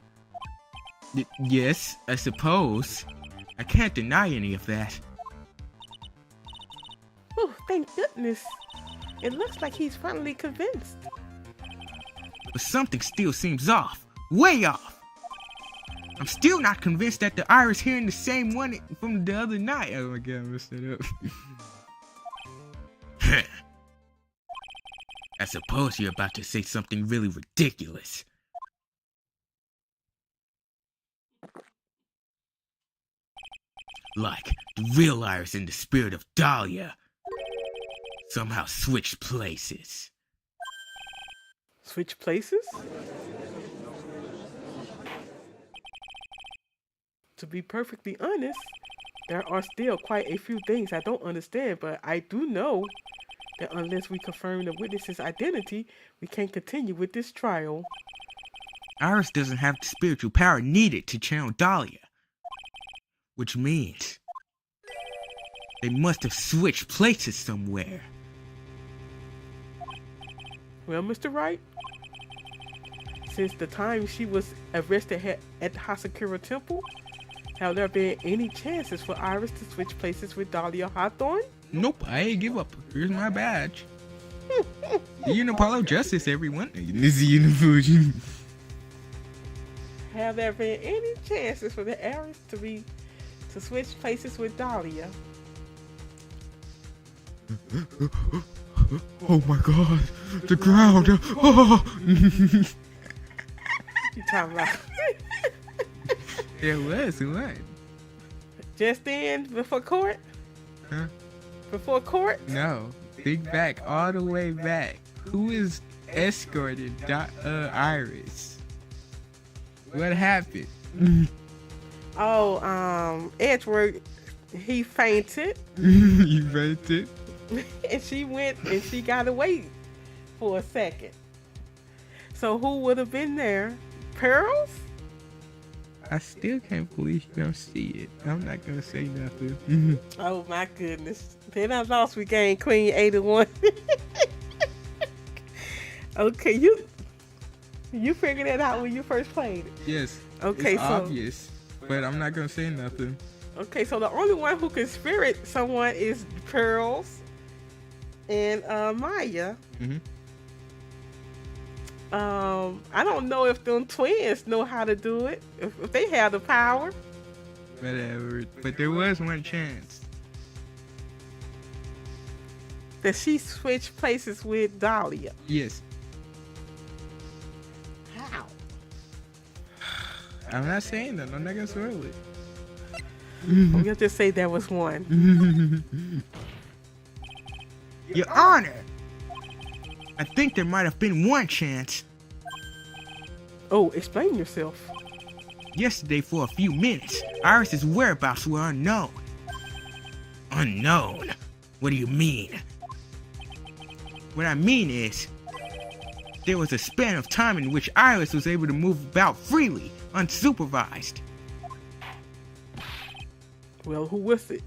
Speaker 2: Yes, I suppose. I can't deny any of that.
Speaker 1: Oh, thank goodness. It looks like he's finally convinced.
Speaker 2: But something still seems off. Way off. I'm still not convinced that the Iris hearing the same one from the other night. Oh my god, I messed it up. I suppose you're about to say something really ridiculous. Like, the real Iris and the spirit of Dahlia somehow switched places.
Speaker 1: Switch places? To be perfectly honest, there are still quite a few things I don't understand, but I do know that unless we confirm the witness's identity, we can't continue with this trial.
Speaker 2: Iris doesn't have the spiritual power needed to channel Dahlia. Which means they must have switched places somewhere.
Speaker 1: Well, Mr. Wright, since the time she was arrested at the Hasakura Temple, have there been any chances for Iris to switch places with Dahlia Hawthorne?
Speaker 2: Nope, I ain't give up. Here's my badge. Unipolo Justice, everyone. This is Unifuji.
Speaker 1: Have there been any chances for the Iris to switch places with Dahlia?
Speaker 2: Oh my god, the ground. Oh.
Speaker 1: You talking about?
Speaker 2: It was.
Speaker 1: Just then, before court?
Speaker 2: Huh?
Speaker 1: Before court?
Speaker 2: No, think back, all the way back. Who is escorted Iris? What happened?
Speaker 1: Oh, Edward, he fainted.
Speaker 2: You fainted?
Speaker 1: And she went and she got away for a second. So who would have been there? Pearls?
Speaker 2: I still can't believe you don't see it. I'm not gonna say nothing.
Speaker 1: Oh my goodness. Then I lost with game Queen 81. Okay, you figured that out when you first played it.
Speaker 2: Yes.
Speaker 1: Okay,
Speaker 2: it's
Speaker 1: so
Speaker 2: obvious, but I'm not gonna say nothing.
Speaker 1: okay, so the only one who can spirit someone is Pearls and Maya. I don't know if them twins know how to do it. If they have the power.
Speaker 2: Whatever. But there was one chance.
Speaker 1: That she switched places with Dahlia.
Speaker 2: Yes.
Speaker 1: How?
Speaker 2: I'm not saying that. I'm not gonna spoil it.
Speaker 1: I'm gonna just say there was one.
Speaker 2: Your Honor, I think there might have been one chance.
Speaker 1: Oh, explain yourself.
Speaker 2: Yesterday, for a few minutes, Iris's whereabouts were unknown. Unknown? What do you mean? What I mean is, there was a span of time in which Iris was able to move about freely, unsupervised.
Speaker 1: Well, who was it?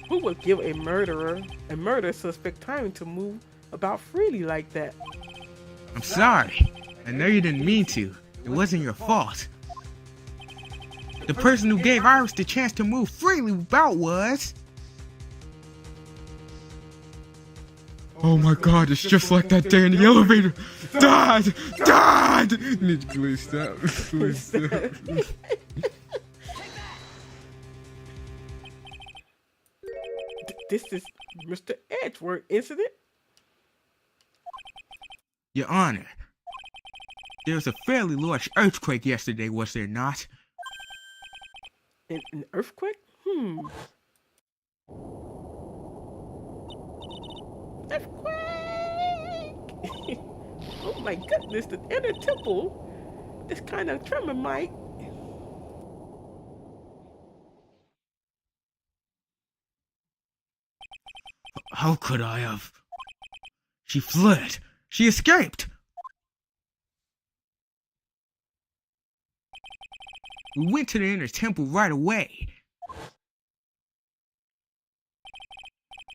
Speaker 1: Who would give a murder suspect time to move about freely like that?
Speaker 2: I'm sorry. I know you didn't mean to. It wasn't your fault. The person who gave Iris the chance to move freely about was... Oh my god, it's just like that day in the elevator. Dad! Dad! Please stop. Please stop.
Speaker 1: This is Mr. Edgeworth, isn't it?
Speaker 2: Your Honor, there was a fairly large earthquake yesterday, was there not?
Speaker 1: An earthquake? Earthquake! Oh my goodness, the inner temple. This kind of tremor might.
Speaker 2: How could I have? She fled. She escaped. We went to the inner temple right away.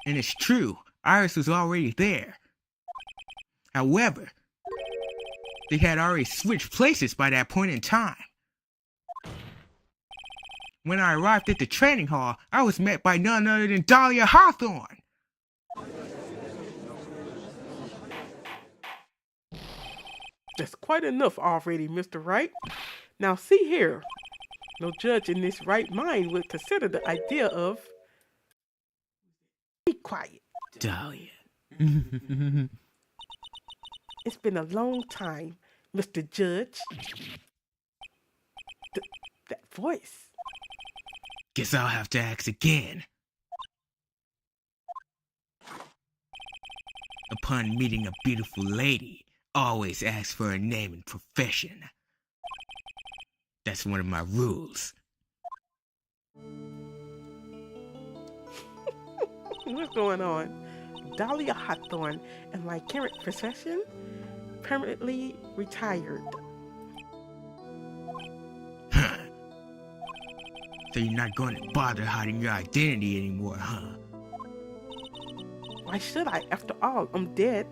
Speaker 2: And it's true, Iris was already there. However, they had already switched places by that point in time. When I arrived at the training hall, I was met by none other than Dahlia Hawthorne.
Speaker 1: That's quite enough already, Mr. Wright. Now see here. No judge in this right mind would consider the idea of... Be quiet.
Speaker 2: Dahlia.
Speaker 1: It's been a long time, Mr. Judge. That voice.
Speaker 2: Guess I'll have to ask again. Upon meeting a beautiful lady, always ask for her name and profession. That's one of my rules.
Speaker 1: What's going on? Dahlia Hawthorne and my current profession? Permanently retired.
Speaker 2: Huh. So you're not going to bother hiding your identity anymore, huh?
Speaker 1: Why should I? After all, I'm dead.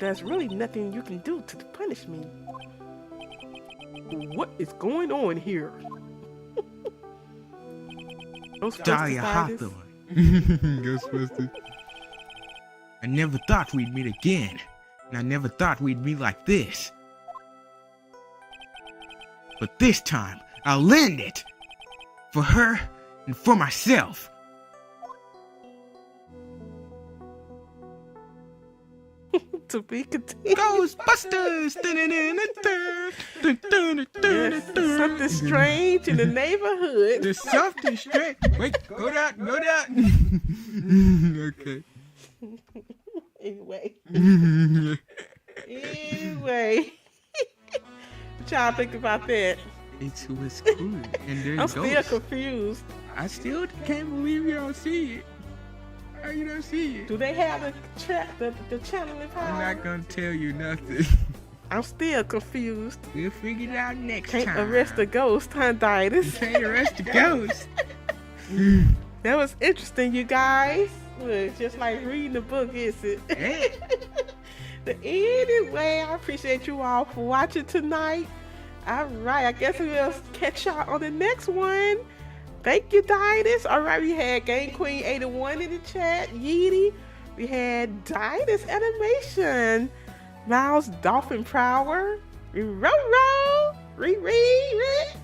Speaker 1: There's really nothing you can do to punish me. What is going on here?
Speaker 2: Dahlia Hawthorne. Ghostbusters. I never thought we'd meet again, and I never thought we'd meet like this. But this time, I'll end it! For her, and for myself.
Speaker 1: To be continued.
Speaker 2: Ghostbusters!
Speaker 1: Yes, something strange in the neighborhood.
Speaker 2: There's something strange. Wait, go down, go down. Okay.
Speaker 1: Anyway. Anyway. What y'all think about that?
Speaker 2: It was cool. And there
Speaker 1: I'm still confused.
Speaker 2: I still can't believe you don't see it. How you don't see it?
Speaker 1: Do they have the channeling power?
Speaker 2: I'm not gonna tell you nothing.
Speaker 1: I'm still confused.
Speaker 2: We'll figure it out next
Speaker 1: Can't
Speaker 2: time.
Speaker 1: arrest the ghost, huh, Didas?
Speaker 2: Can't arrest the ghost.
Speaker 1: That was interesting, you guys. Look, just like reading the book, is it? Anyway, I appreciate you all for watching tonight. All right, I guess we'll catch y'all on the next one. Thank you, Didas. All right, we had Game Queen 81 in the chat, Yeety. We had Didas Animation, Miles Dolphin Prower, Roro, Riri.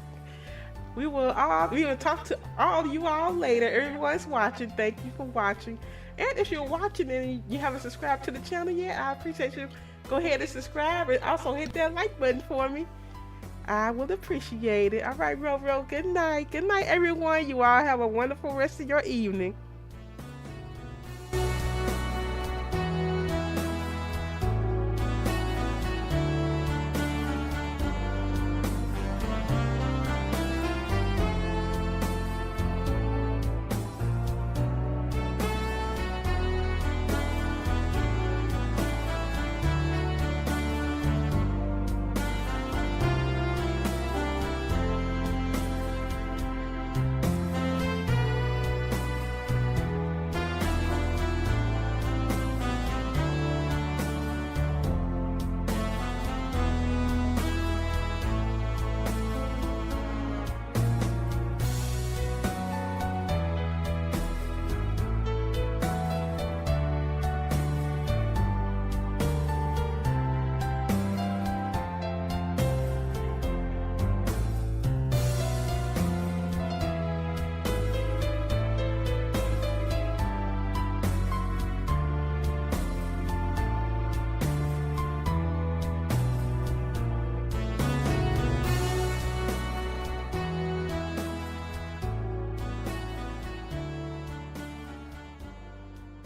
Speaker 1: We will talk to all you all later. Everyone's watching. Thank you for watching. And if you're watching and you haven't subscribed to the channel yet, I appreciate you. Go ahead and subscribe and also hit that like button for me. I would appreciate it. All right, Roro, good night. Good night, everyone. You all have a wonderful rest of your evening.